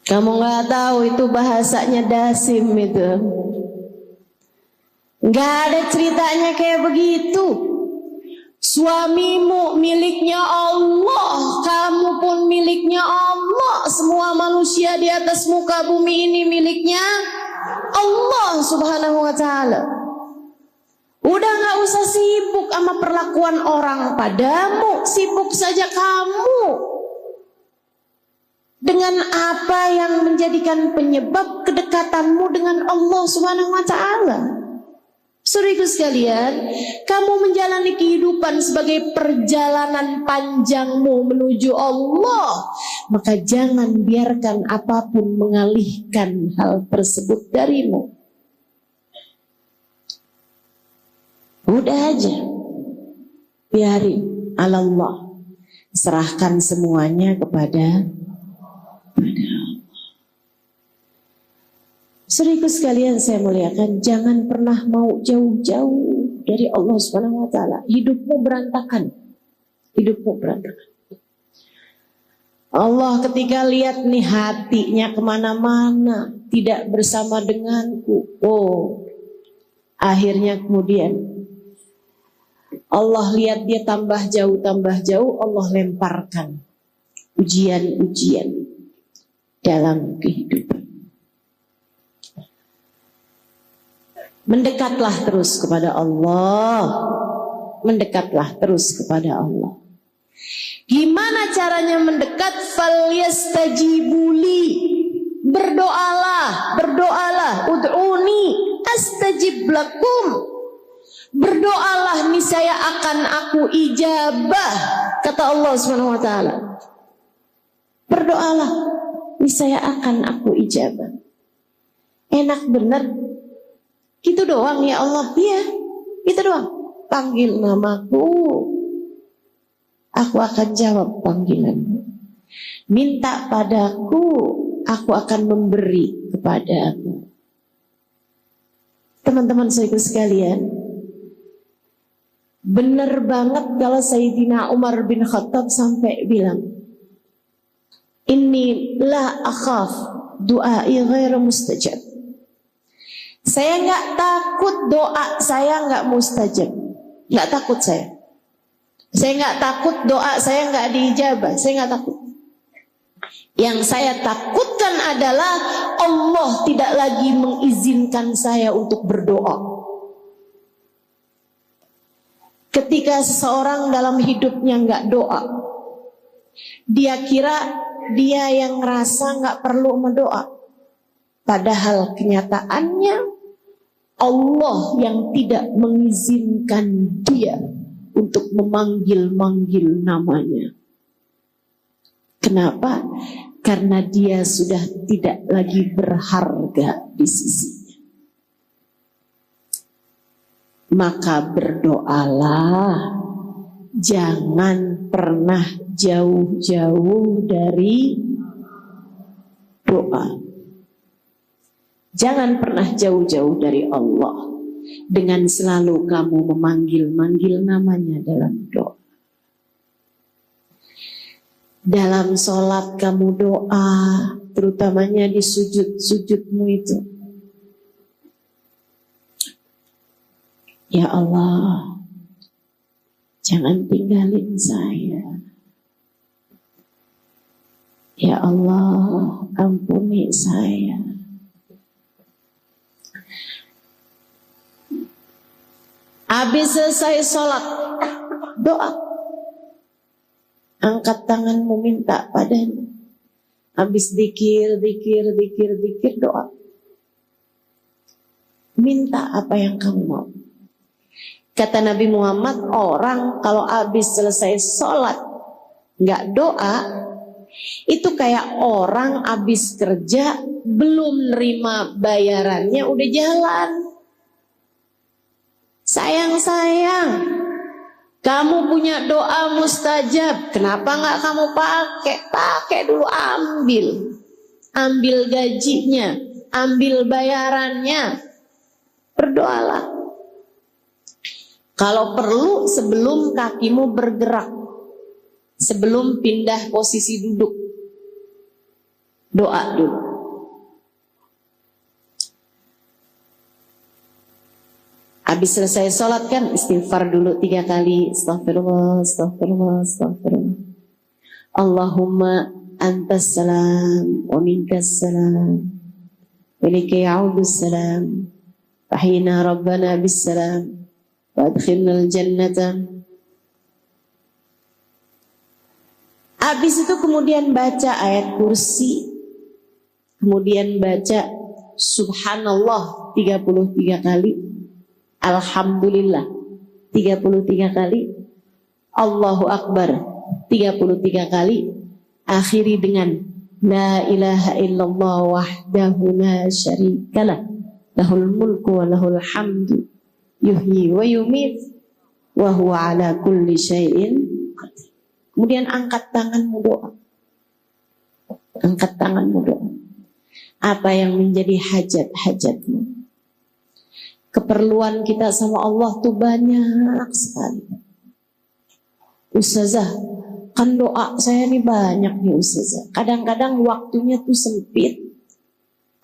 Kamu nggak tahu itu bahasanya dasim itu. Nggak ada ceritanya kayak begitu. Suamimu miliknya Allah, kamu pun miliknya Allah. Semua manusia di atas muka bumi ini miliknya Allah Subhanahu wa ta'ala. Udah gak usah sibuk sama perlakuan orang padamu, sibuk saja kamu Dengan apa yang menjadikan penyebab kedekatanmu dengan Allah Subhanahu wa taala. Saudaraku sekalian, kamu menjalani kehidupan sebagai perjalanan panjangmu menuju Allah, maka jangan biarkan apapun mengalihkan hal tersebut darimu. Udah aja, biarin Allah, serahkan semuanya kepada Allah. Saudaraku sekalian saya muliakan, jangan pernah mau jauh-jauh dari Allah Subhanahu wa taala. Hidupmu berantakan. Hidupmu berantakan. Allah ketika lihat nih hatinya kemana-mana, tidak bersama denganku. Oh, akhirnya kemudian Allah lihat dia tambah jauh, Allah lemparkan ujian-ujian dalam kehidupan. Mendekatlah terus kepada Allah. Mendekatlah terus kepada Allah. Gimana caranya mendekat? Falyastajibuli. Berdoalah, berdoalah. Ud'uni astajib lakum. Berdoalah niscaya akan aku ijabah, kata Allah Subhanahu wa taala. Berdoalah niscaya akan aku ijabah. Enak bener. Gitu doang ya Allah. Iya, gitu doang. Panggil namaku, aku akan jawab panggilanmu. Minta padaku, aku akan memberi kepadamu. Teman-teman saudaraku sekalian, benar banget kalau Sayyidina Umar bin Khattab sampai bilang, Inni la akhaf du'ai ghairu mustajab. Saya nggak takut doa saya nggak mustajab, nggak takut saya. Saya nggak takut doa saya nggak diijabah, saya nggak takut. Yang saya takutkan adalah Allah tidak lagi mengizinkan saya untuk berdoa. Ketika seseorang dalam hidupnya nggak doa, dia kira dia yang ngerasa nggak perlu mendoa. Padahal kenyataannya Allah yang tidak mengizinkan dia untuk memanggil-manggil namanya. Kenapa? Karena dia sudah tidak lagi berharga di sisinya. Maka berdoalah, jangan pernah jauh-jauh dari doa. Jangan pernah jauh-jauh dari Allah dengan selalu kamu memanggil-manggil namanya dalam doa. Dalam sholat kamu doa, terutamanya di sujud-sujudmu itu. Ya Allah, jangan tinggalin saya. Ya Allah, ampuni saya. Habis selesai sholat, doa. Angkat tanganmu minta padanya. Habis zikir, doa. Minta apa yang kamu mau. Kata Nabi Muhammad, orang kalau habis selesai sholat nggak doa, itu kayak orang habis kerja belum nerima bayarannya udah jalan. Sayang, kamu punya doa mustajab, kenapa nggak kamu pakai? Pakai dulu, ambil gajinya, ambil bayarannya, berdoalah. Kalau perlu sebelum kakimu bergerak, sebelum pindah posisi duduk, doa dulu. Habis selesai sholat kan istighfar dulu 3 kali. Astaghfirullah. Allahumma antas salam wa minkas salam wa ilaika ya'udus salam. Fahina rabbana bis salam wa adkhilnal jannata. Habis itu kemudian baca ayat kursi, kemudian baca subhanallah 33 kali, alhamdulillah 33 kali, Allahu akbar 33 kali, akhiri dengan la ilaha illallah wahdahu la syarikalah lahul mulku wa lahul hamdu yuhyi wa yumit wa huwa ala kulli syai'in qadir. Kemudian angkat tanganmu doa. Angkat tanganmu doa. Apa yang menjadi hajat-hajatmu? Keperluan kita sama Allah tuh banyak sekali. Ustazah, kan doa saya nih banyak nih Ustazah. Kadang-kadang waktunya tuh sempit.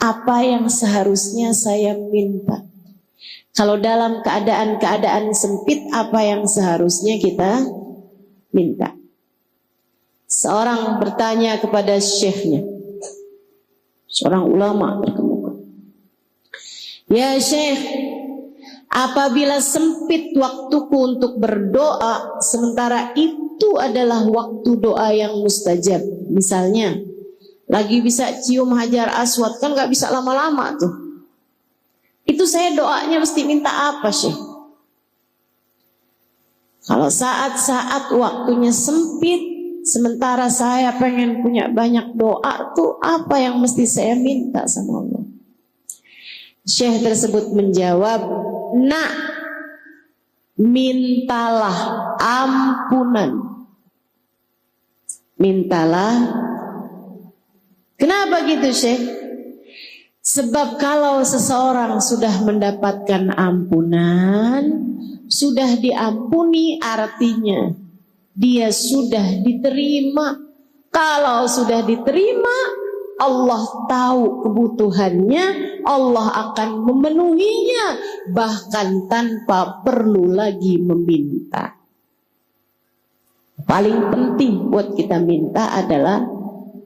Apa yang seharusnya saya minta? Kalau dalam keadaan-keadaan sempit, apa yang seharusnya kita minta? Seorang bertanya kepada syekhnya, seorang ulama berkemuka, ya syekh, apabila sempit waktuku untuk berdoa, sementara itu adalah waktu doa yang mustajab. Misalnya, lagi bisa cium hajar aswad, kan gak bisa lama-lama tuh. Itu saya doanya mesti minta apa syekh? Kalau saat-saat waktunya sempit, sementara saya pengen punya banyak doa, tuh apa yang mesti saya minta sama Allah? Syekh tersebut menjawab, nak, mintalah ampunan. Mintalah. Kenapa gitu Syekh? Sebab kalau seseorang sudah mendapatkan ampunan, sudah diampuni, artinya dia sudah diterima. Kalau sudah diterima, Allah tahu kebutuhannya, Allah akan memenuhinya, bahkan tanpa perlu lagi meminta. Paling penting buat kita minta adalah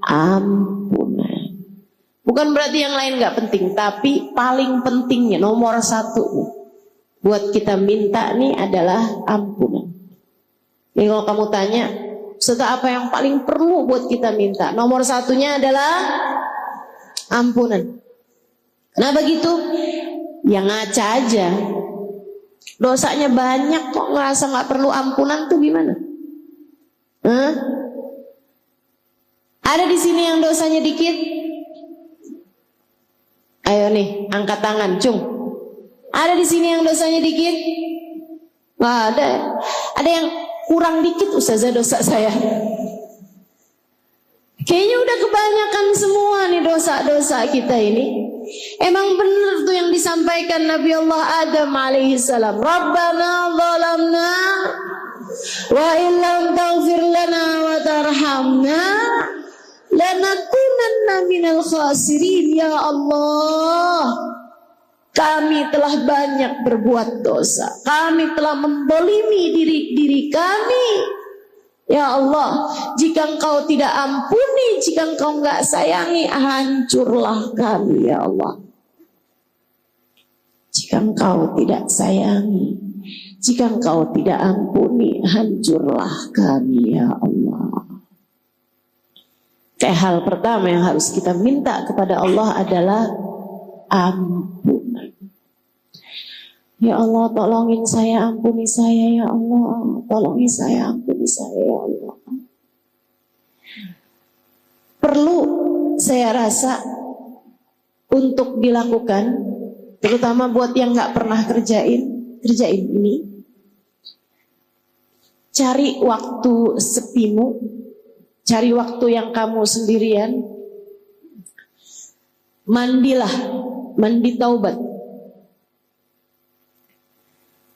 ampunan. Bukan berarti yang lain gak penting, tapi paling pentingnya, nomor satu buat kita minta nih adalah ampunan. Jadi kalau kamu tanya, serta apa yang paling perlu buat kita minta? Nomor satunya adalah ampunan. Kenapa gitu? Ya ngaca aja. Dosanya banyak kok ngerasa gak perlu ampunan tuh gimana? Ada di sini yang dosanya dikit? Ayo nih, angkat tangan, cung. Ada di sini yang dosanya dikit? Nggak ada. Ada yang kurang dikit, Ustazah, dosa saya. Kayaknya udah kebanyakan semua nih dosa-dosa kita ini. Emang benar tuh yang disampaikan Nabi Allah Adam alaihissalam. Rabbana zalamna wa illam taghfir lana wa tarhamna lanakunanna minal khasirin. Ya Allah, kami telah banyak berbuat dosa, kami telah membolimi diri kami. Ya Allah, jika Engkau tidak ampuni, jika Engkau enggak sayangi, hancurlah kami ya Allah. Jika Engkau tidak sayangi, jika Engkau tidak ampuni, hancurlah kami ya Allah. Kayak hal pertama yang harus kita minta kepada Allah adalah ampunan. Ya Allah, tolongin saya, ampuni saya ya Allah. Tolongin saya, ampuni saya ya Allah. Perlu saya rasa untuk dilakukan, terutama buat yang gak pernah kerjain ini. Cari waktu sepimu, cari waktu yang kamu sendirian. Mandilah, mandi taubat.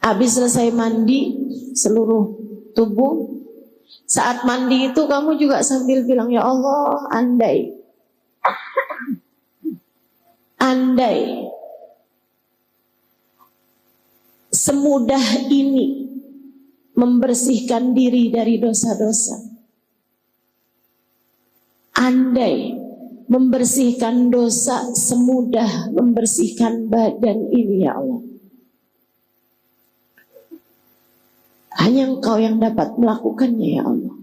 Habis selesai mandi seluruh tubuh, saat mandi itu kamu juga sambil bilang, ya Allah, andai semudah ini membersihkan diri dari dosa-dosa, andai membersihkan dosa semudah membersihkan badan ini ya Allah. Hanya Engkau yang dapat melakukannya ya Allah.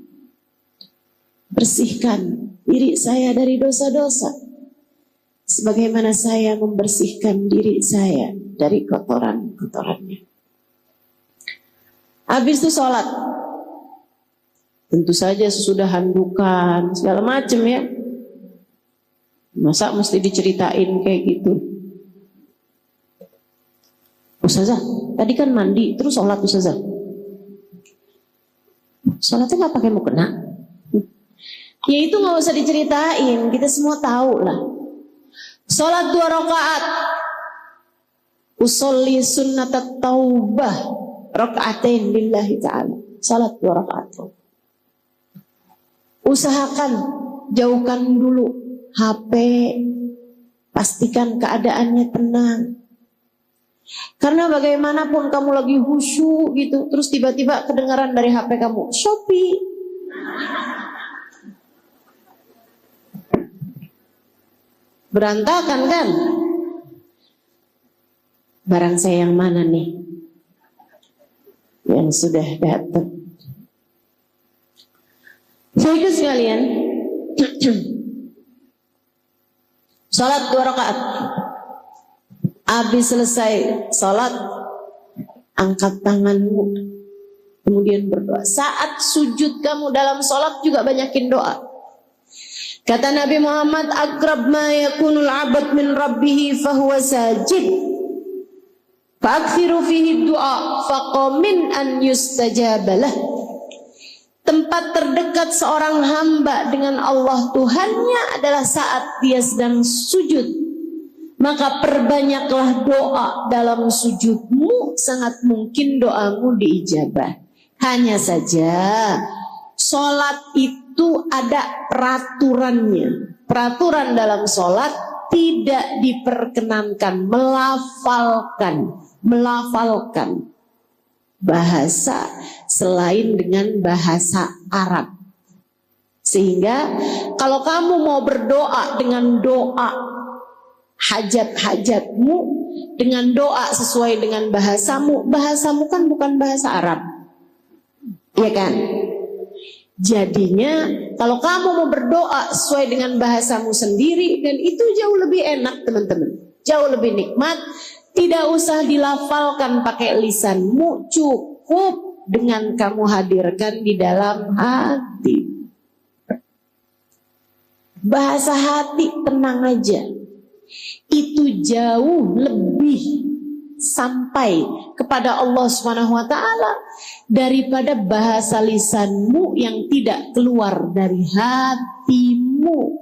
bersihkan diri saya dari dosa-dosa, sebagaimana saya membersihkan diri saya dari kotoran-kotorannya. Habis itu sholat, tentu saja sesudah handukan segala macam ya. Masa mesti diceritain kayak gitu? Ustazah, tadi kan mandi terus sholat Ustazah. Sholatnya nggak pakai mukena? Ya itu nggak usah diceritain, kita semua tahu lah. Sholat 2 rakaat, usolli sunnat taubah rakaatain lillahi ta'ala. Sholat 2 rakaat. Usahakan jauhkan dulu HP, pastikan keadaannya tenang. Karena bagaimanapun kamu lagi khusyuk gitu, terus tiba-tiba kedengaran dari HP kamu, Shopee. Berantakan kan? Barang saya yang mana nih yang sudah datang? Saya sekalian, sholat 2 rakaat. Habis selesai sholat, angkat tanganmu, kemudian berdoa. Saat sujud kamu dalam sholat juga banyakin doa. Kata Nabi Muhammad, "Aqrab ma yakunul 'abd min rabbih fahuwa sajid. Fa'akthiru fihi du'a faqamin an yustajabalah." Tempat terdekat seorang hamba dengan Allah Tuhannya adalah saat dia sedang sujud. Maka perbanyaklah doa dalam sujudmu, sangat mungkin doamu diijabah. Hanya saja sholat itu ada peraturannya. Peraturan dalam sholat tidak diperkenankan melafalkan bahasa selain dengan bahasa Arab. Sehingga kalau kamu mau berdoa dengan doa hajat-hajatmu, dengan doa sesuai dengan bahasamu kan bukan bahasa Arab, ya kan? Jadinya kalau kamu mau berdoa sesuai dengan bahasamu sendiri, dan itu jauh lebih enak teman-teman, jauh lebih nikmat. Tidak usah dilafalkan pakai lisanmu, cukup dengan kamu hadirkan di dalam hati. Bahasa hati tenang aja, itu jauh lebih sampai kepada Allah Subhanahu wa taala daripada bahasa lisanmu yang tidak keluar dari hatimu.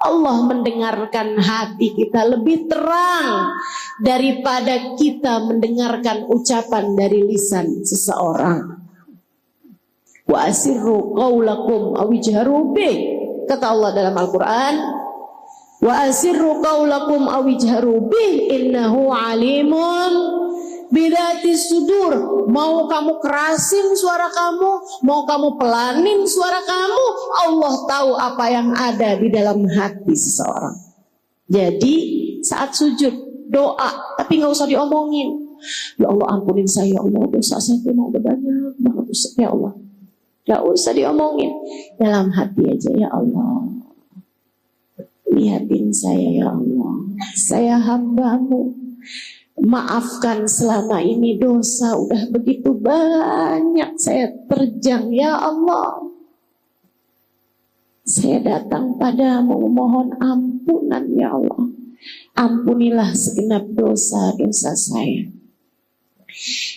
Allah mendengarkan hati kita lebih terang daripada kita mendengarkan ucapan dari lisan seseorang. Wa asirru qaulakum aw ijharu bih, kata Allah dalam Al-Qur'an. Wa asirru qaulakum aw ijharu bih innahu alimun bidatis sudur. Mau kamu kerasin suara kamu, mau kamu pelanin suara kamu, Allah tahu apa yang ada di dalam hati seseorang. Jadi saat sujud doa, tapi nggak usah diomongin. Ya Allah ampunin saya, ya Allah dosa saya memang udah banyak banget, ya Allah. Nggak usah diomongin, dalam hati aja. Ya Allah, lihatin saya ya Allah, saya hamba-Mu, maafkan selama ini dosa udah begitu banyak saya terjang ya Allah. Saya datang padamu mohon ampunan ya Allah, ampunilah segenap dosa-dosa saya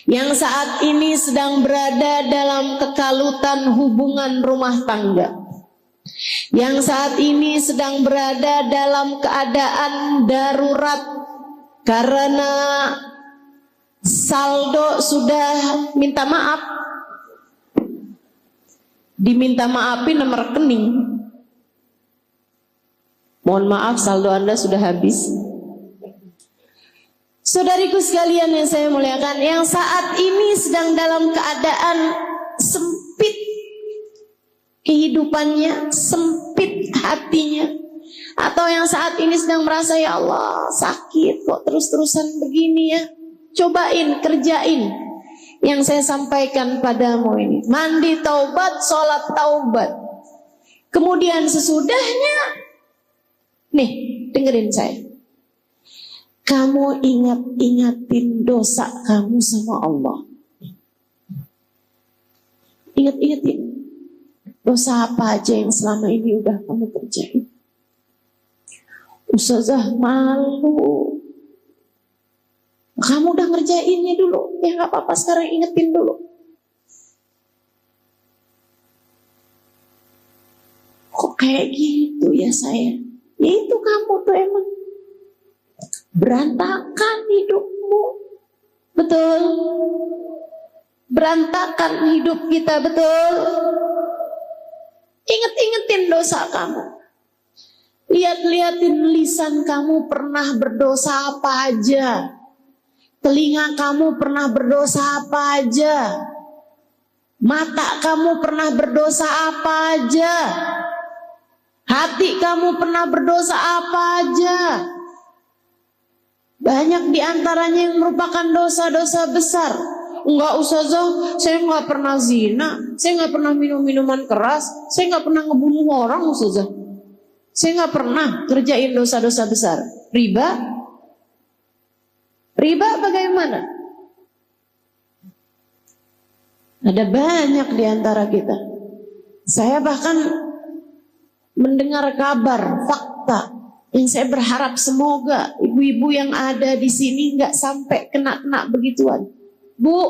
yang saat ini sedang berada dalam kekalutan hubungan rumah tangga, yang saat ini sedang berada dalam keadaan darurat karena saldo sudah minta maaf, diminta maafin nomor rekening. Mohon maaf, saldo Anda sudah habis. Saudariku sekalian yang saya muliakan, yang saat ini sedang dalam keadaan sempit kehidupannya, sempit hatinya, atau yang saat ini sedang merasa ya Allah sakit kok terus-terusan begini ya, cobain, kerjain yang saya sampaikan padamu ini. Mandi taubat, sholat taubat. Kemudian sesudahnya, nih dengerin saya, kamu ingatin dosa kamu sama Allah. Ingat-ingatin dosa apa aja yang selama ini udah kamu kerjain. Ustazah malu. Kamu udah ngerjainnya dulu. Ya gak apa-apa, sekarang ingetin dulu. Kok kayak gitu ya saya? Ya itu kamu tuh emang berantakan hidupmu. Betul? Berantakan hidup kita, betul? Inget-ingetin dosa kamu. Lihat-lihatin lisan kamu pernah berdosa apa aja. Telinga kamu pernah berdosa apa aja. Mata kamu pernah berdosa apa aja. Hati kamu pernah berdosa apa aja. Banyak diantaranya yang merupakan dosa-dosa besar. Enggak Ustazah, saya enggak pernah zina, saya enggak pernah minum minuman keras, saya enggak pernah ngebunuh orang Ustazah. Saya enggak pernah kerjain dosa-dosa besar. Riba? Riba bagaimana? Ada banyak di antara kita. Saya bahkan mendengar kabar, fakta yang saya berharap semoga ibu-ibu yang ada di sini enggak sampai kena begituan. Bu,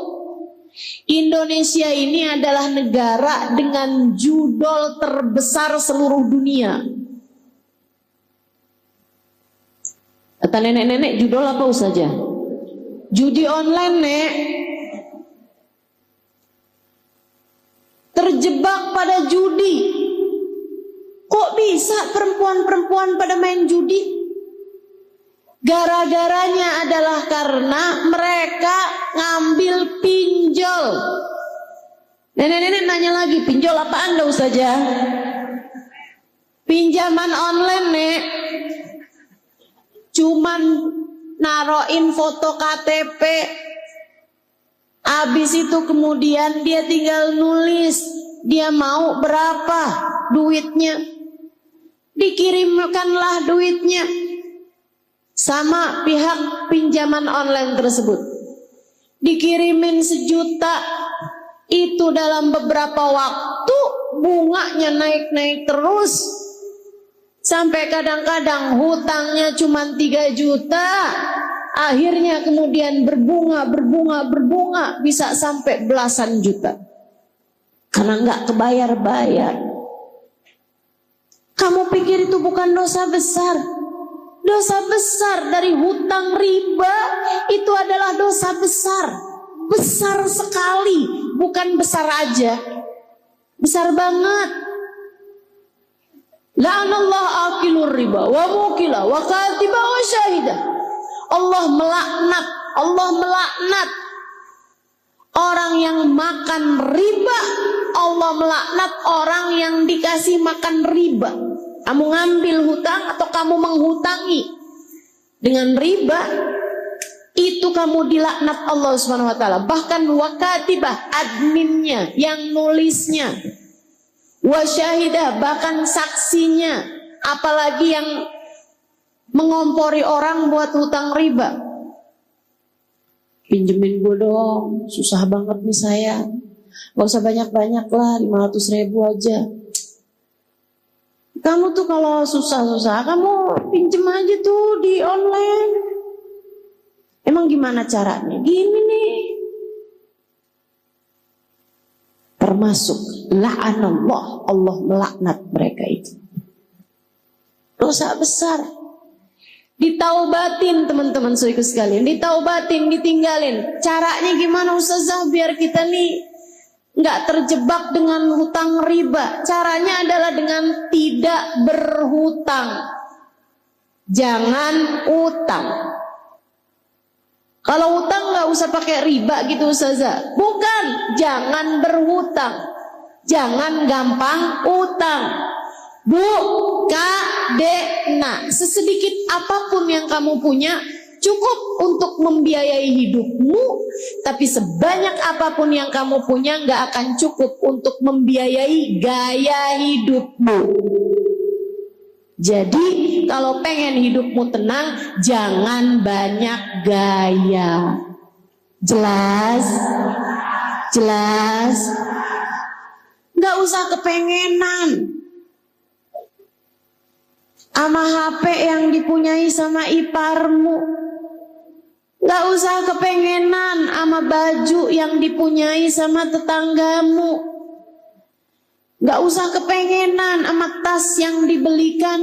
Indonesia ini adalah negara dengan judol terbesar seluruh dunia. Kata nenek-nenek, judol apa saja? Judi online, Nek. Terjebak pada judi. Kok bisa perempuan-perempuan pada main judi? Gara-garanya adalah karena mereka ngambil pinjol. Nenek-nenek nanya lagi, pinjol apa Anda Ustazah? Pinjaman online, Nek. Cuman naroin foto KTP. Habis itu kemudian dia tinggal nulis dia mau berapa duitnya. Dikirimkanlah duitnya sama pihak pinjaman online tersebut. Dikirimin 1 juta. Itu dalam beberapa waktu bunganya naik-naik terus. Sampai kadang-kadang hutangnya cuma 3 juta. Akhirnya kemudian berbunga bisa sampai belasan juta. Karena nggak kebayar-bayar. Kamu pikir itu bukan dosa besar? Dosa besar dari hutang riba itu adalah dosa besar. Besar sekali, bukan besar aja. Besar banget. La'anallah akilur riba wa mukila wa katiba wa syahidah. Allah melaknat orang yang makan riba. Allah melaknat orang yang dikasih makan riba. Kamu ngambil hutang atau kamu menghutangi dengan riba, itu kamu dilaknat Allah Subhanahu wa taala. Bahkan wakatibah, adminnya, yang nulisnya, wasyahidah, bahkan saksinya, apalagi yang mengompori orang buat hutang riba. Pinjemin gue dong, susah banget nih saya. Gak usah banyak-banyak lah, 500.000 aja. Kamu tuh kalau susah-susah, kamu pinjem aja tuh di online. Emang gimana caranya? Gini nih. Termasuk la'anallah, Allah melaknat mereka itu. Dosa besar. Ditaubatin teman-teman saudaraku sekalian, ditaubatin, ditinggalin. Caranya gimana Ustazah biar kita nih nggak terjebak dengan hutang riba? Caranya adalah dengan tidak berhutang. Jangan utang. Kalau utang nggak usah pakai riba gitu Ustazah. Bukan, jangan berhutang. Jangan gampang utang. Bu, Kak, Dek, nah sesedikit apapun yang kamu punya, cukup untuk membiayai hidupmu, tapi sebanyak apapun yang kamu punya gak akan cukup untuk membiayai gaya hidupmu. Jadi kalau pengen hidupmu tenang, jangan banyak gaya. Jelas? Jelas? Gak usah kepengenan sama HP yang dipunyai sama iparmu. Gak usah kepengenan sama baju yang dipunyai sama tetanggamu. Gak usah kepengenan sama tas yang dibelikan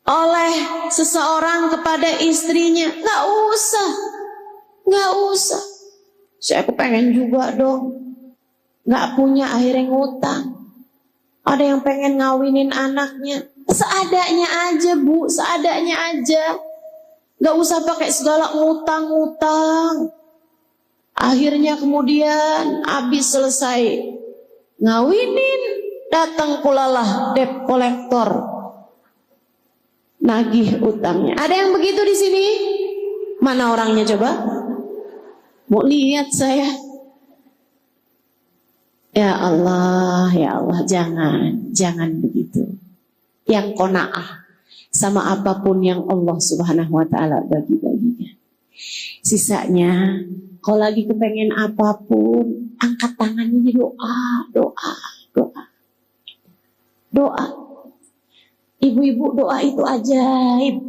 oleh seseorang kepada istrinya. Gak usah. Gak usah. Saya kepengen juga dong. Gak punya, akhirnya ngutang. Ada yang pengen ngawinin anaknya. Seadanya aja bu, seadanya aja. Gak usah pakai segala ngutang-ngutang. Akhirnya kemudian habis selesai ngawinin, datang pulalah debt collector, nagih utangnya. Ada yang begitu di sini? Mana orangnya coba? Mau lihat saya. Ya Allah, jangan begitu. Yang qanaah sama apapun yang Allah Subhanahu wa taala bagi-bagikan. Sisanya kalau lagi kepengen apapun, angkat tangannya doa. Ibu-ibu, doa itu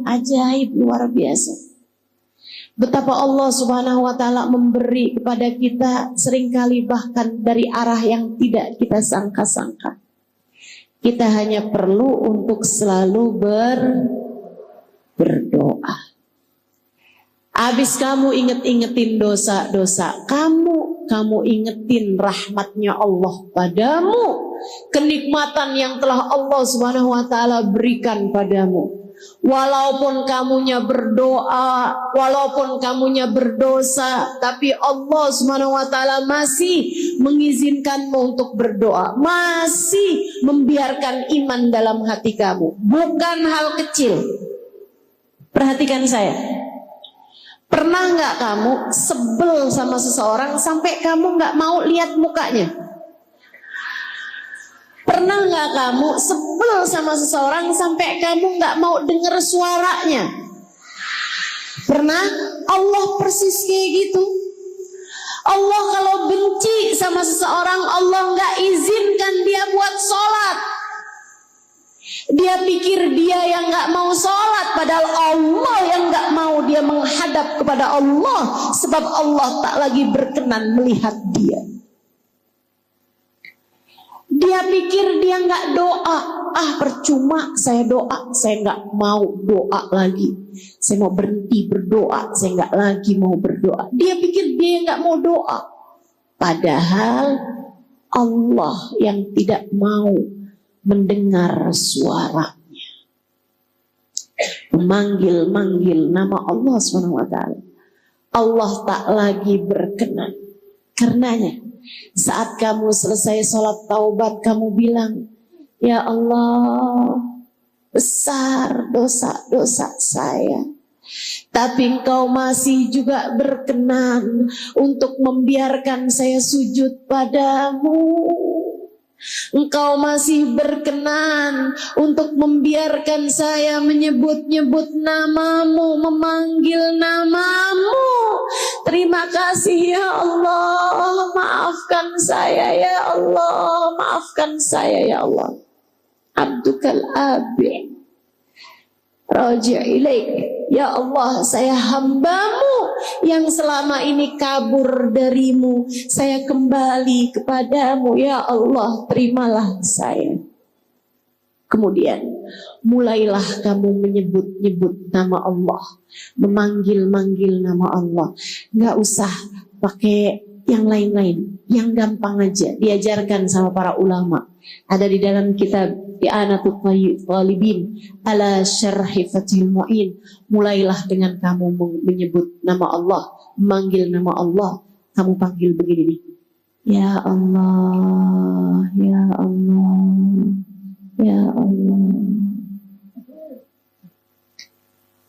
ajaib luar biasa. Betapa Allah Subhanahu wa taala memberi kepada kita seringkali bahkan dari arah yang tidak kita sangka-sangka. Kita hanya perlu untuk selalu berdoa. Habis kamu ingetin dosa-dosa kamu ingetin rahmatnya Allah padamu, kenikmatan yang telah Allah Subhanahu wa taala berikan padamu. Walaupun kamunya berdoa, walaupun kamunya berdosa, tapi Allah Subhanahu wa taala masih mengizinkanmu untuk berdoa, masih membiarkan iman dalam hati kamu. Bukan hal kecil. Perhatikan saya. Pernah nggak kamu sebel sama seseorang sampai kamu nggak mau lihat mukanya? Pernah nggak kamu sebel sama seseorang sampai kamu nggak mau dengar suaranya? Pernah? Allah persis kayak gitu. Allah kalau benci sama seseorang, Allah nggak izinkan dia buat sholat. Dia pikir dia yang nggak mau sholat, padahal Allah yang nggak mau dia menghadap kepada Allah, sebab Allah tak lagi berkenan melihat dia. Dia pikir dia nggak doa, percuma saya doa, saya nggak mau doa lagi, saya mau berhenti berdoa, saya nggak lagi mau berdoa. Dia pikir dia nggak mau doa, padahal Allah yang tidak mau mendengar suaranya, memanggil nama Allah SWT. Allah tak lagi berkenan. Karenanya saat kamu selesai sholat taubat, kamu bilang, ya Allah, besar dosa-dosa saya, tapi Engkau masih juga berkenan untuk membiarkan saya sujud padamu. Engkau masih berkenan untuk membiarkan saya menyebut-nyebut namamu, memanggil namamu. Terima kasih ya Allah, maafkan saya ya Allah, maafkan saya ya Allah. Abdukal abi raji' ilaik. Ya Allah, saya hambamu yang selama ini kabur darimu. Saya kembali kepadamu. Ya Allah, terimalah saya. Kemudian mulailah kamu menyebut-nyebut nama Allah, memanggil-manggil nama Allah. Gak usah pakai yang lain-lain, yang gampang aja. Diajarkan sama para ulama. Ada di dalam kitab I'anatul Talibin ala Syarhi Fathil Mu'in. Mulailah dengan kamu menyebut nama Allah, memanggil nama Allah. Kamu panggil begini nih, ya Allah, ya Allah, ya Allah.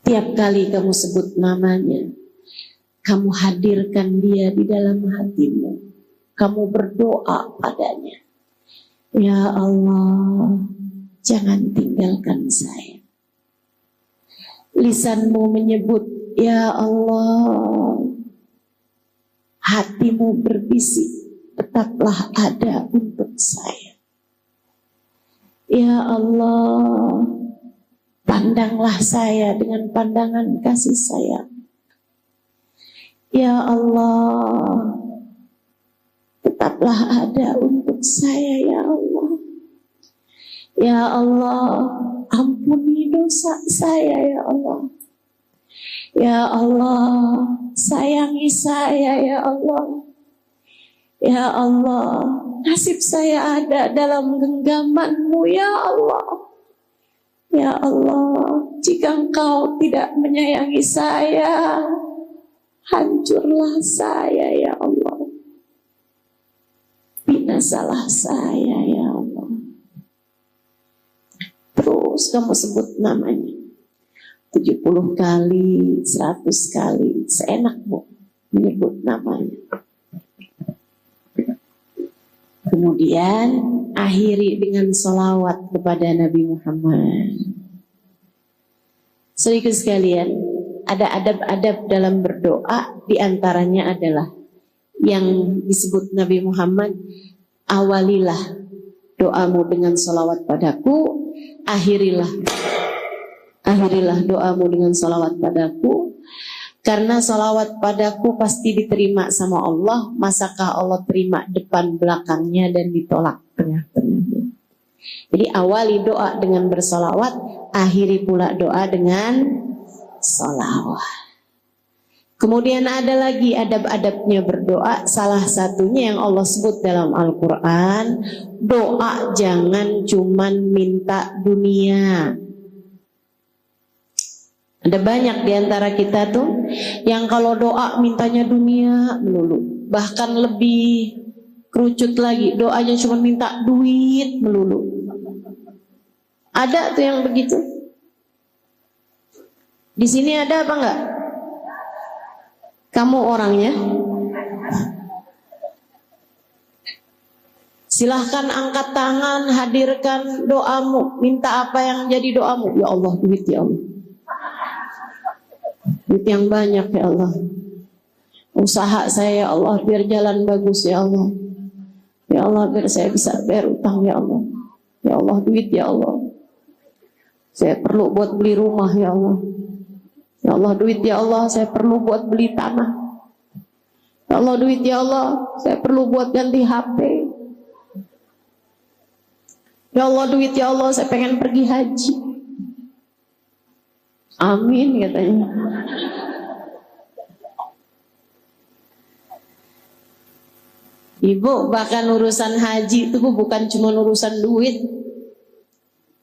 Tiap kali kamu sebut namanya, kamu hadirkan dia di dalam hatimu. Kamu berdoa padanya. Ya Allah, jangan tinggalkan saya. Lisanmu menyebut, ya Allah. Hatimu berbisik, tetaplah ada untuk saya. Ya Allah, pandanglah saya dengan pandangan kasih sayang. Ya Allah, tetaplah ada untuk saya ya Allah. Ya Allah, ampuni dosa saya ya Allah. Ya Allah, sayangi saya ya Allah. Ya Allah, nasib saya ada dalam genggaman-Mu ya Allah. Ya Allah, jika Engkau tidak menyayangi saya, hancurlah saya ya Allah. Binasalah saya ya Allah. Terus kamu sebut namanya 70 kali, 100 kali, seenakmu menyebut namanya. Kemudian akhiri dengan sholawat kepada Nabi Muhammad. Saudaraku sekalian, ada adab-adab dalam berdoa, diantaranya adalah yang disebut Nabi Muhammad, awalilah doamu dengan sholawat padaku, akhirilah doamu dengan sholawat padaku. Karena sholawat padaku pasti diterima sama Allah. Masakah Allah terima depan belakangnya dan ditolak tengah-tengahnya. Jadi awali doa dengan bersolawat, akhiri pula doa dengan sholawat. Kemudian ada lagi adab-adabnya berdoa. Salah satunya yang Allah sebut dalam Al-Quran, doa jangan cuman minta dunia. Ada banyak diantara kita tuh yang kalau doa mintanya dunia melulu. Bahkan lebih kerucut lagi, doanya cuma minta duit melulu. Ada tuh yang begitu. Di sini ada apa enggak? Kamu orangnya? Silahkan angkat tangan, hadirkan doamu. Minta apa yang jadi doamu? Ya Allah, duit ya Allah. Duit yang banyak ya Allah. Usaha saya ya Allah biar jalan bagus ya Allah. Ya Allah biar saya bisa bayar utang ya Allah. Ya Allah duit ya Allah. Saya perlu buat beli rumah ya Allah. Ya Allah duit ya Allah, saya perlu buat beli tanah. Ya Allah duit ya Allah, saya perlu buat ganti HP. Ya Allah duit ya Allah, saya pengen pergi haji. Amin katanya. Ibu, bahkan urusan haji itu bukan cuma urusan duit.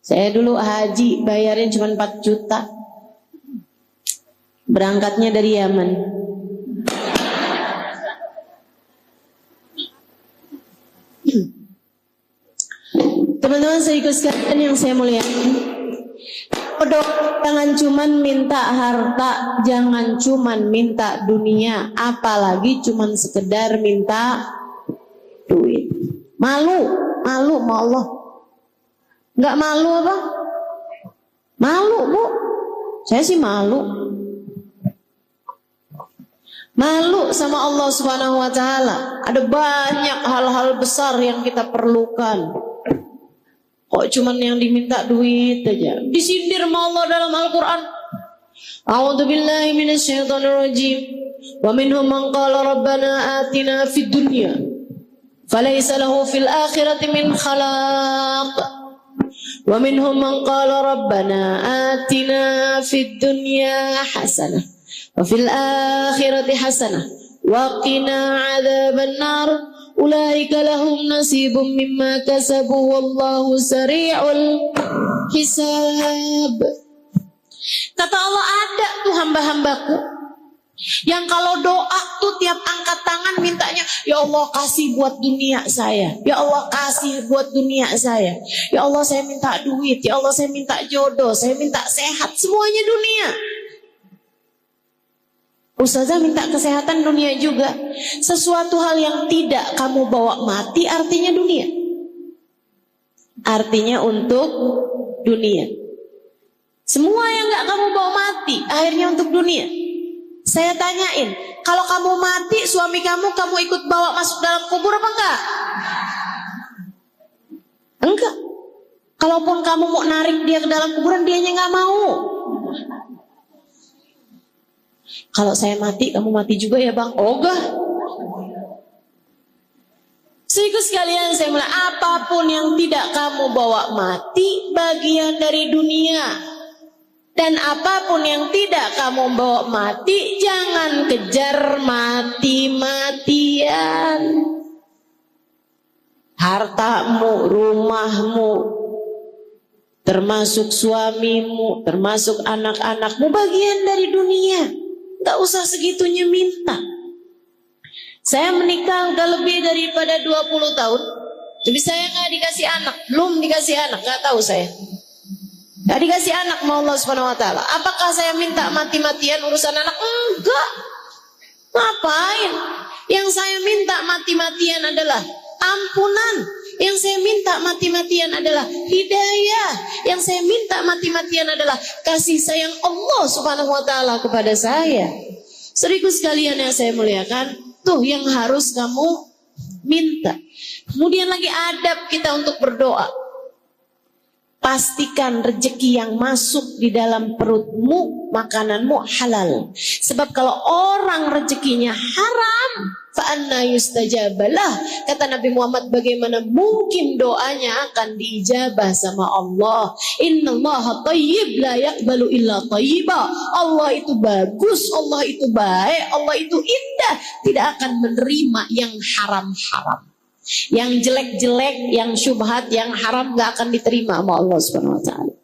Saya dulu haji bayarin cuma 4 juta. Berangkatnya dari Yaman. Teman-teman saya ikut sekalian yang saya muliakan. Jangan cuman minta harta, jangan cuman minta dunia, apalagi cuman sekedar minta duit. Malu sama Allah. Enggak malu apa? Malu, Bu. Saya sih malu. Malu sama Allah Subhanahu wa taala. Ada banyak hal-hal besar yang kita perlukan. Kok cuman yang diminta duit aja? Disindir sama Allah dalam Al-Qur'an. A'udzu billahi minasyaitonir rajim. Wa minhum man qala rabbana atina fid dunya falaysa lahu fil akhirati min khalaq. Wa minhum man qala rabbana atina fid dunya hasanah wa fil akhirati hasanah wa qina 'adzaban nar. Ulaika lahum nasibum mimma kasabu wallahu sari'ul hisab. Kata Allah, ada tuh hamba-hambaku yang kalau doa tuh tiap angkat tangan mintanya, ya Allah kasih buat dunia saya, ya Allah kasih buat dunia saya, ya Allah saya minta duit, ya Allah saya minta jodoh, saya minta sehat, semuanya dunia. Ustazah minta kesehatan dunia juga. Sesuatu hal yang tidak kamu bawa mati artinya dunia. Artinya untuk dunia. Semua yang gak kamu bawa mati akhirnya untuk dunia. Saya tanyain, kalau kamu mati suami kamu ikut bawa masuk dalam kubur apa enggak? Enggak. Kalaupun kamu mau narik dia ke dalam kuburan, dianya gak mau. Kalau saya mati, kamu mati juga ya bang? Ogah. Sehingga sekalian saya mulai, apapun yang tidak kamu bawa mati, bagian dari dunia. Dan apapun yang tidak kamu bawa mati, jangan kejar mati-matian. Hartamu, rumahmu, termasuk suamimu, termasuk anak-anakmu, bagian dari dunia. Gak usah segitunya minta. Saya menikah udah lebih daripada 20 tahun. Tapi saya gak dikasih anak. Belum dikasih anak, gak tahu saya. Gak dikasih anak sama Allah SWT. Apakah saya minta mati-matian urusan anak? Enggak. Ngapain? Yang saya minta mati-matian adalah ampunan. Yang saya minta mati-matian adalah hidayah. Yang saya minta mati-matian adalah kasih sayang Allah Subhanahu wa taala kepada saya. Saudaraku sekalian yang saya muliakan, tuh yang harus kamu minta. Kemudian lagi adab kita untuk berdoa. Pastikan rezeki yang masuk di dalam perutmu, makananmu halal. Sebab kalau orang rezekinya haram, fa'anna yustajabalah. Kata Nabi Muhammad, bagaimana mungkin doanya akan diijabah sama Allah? Innallaha thayyib la yaqbalu illa thayyiba. Allah itu bagus, Allah itu baik, Allah itu indah, tidak akan menerima yang haram-haram. Yang jelek-jelek, yang syubhat, yang haram gak akan diterima sama Allah Subhanahu wa taala.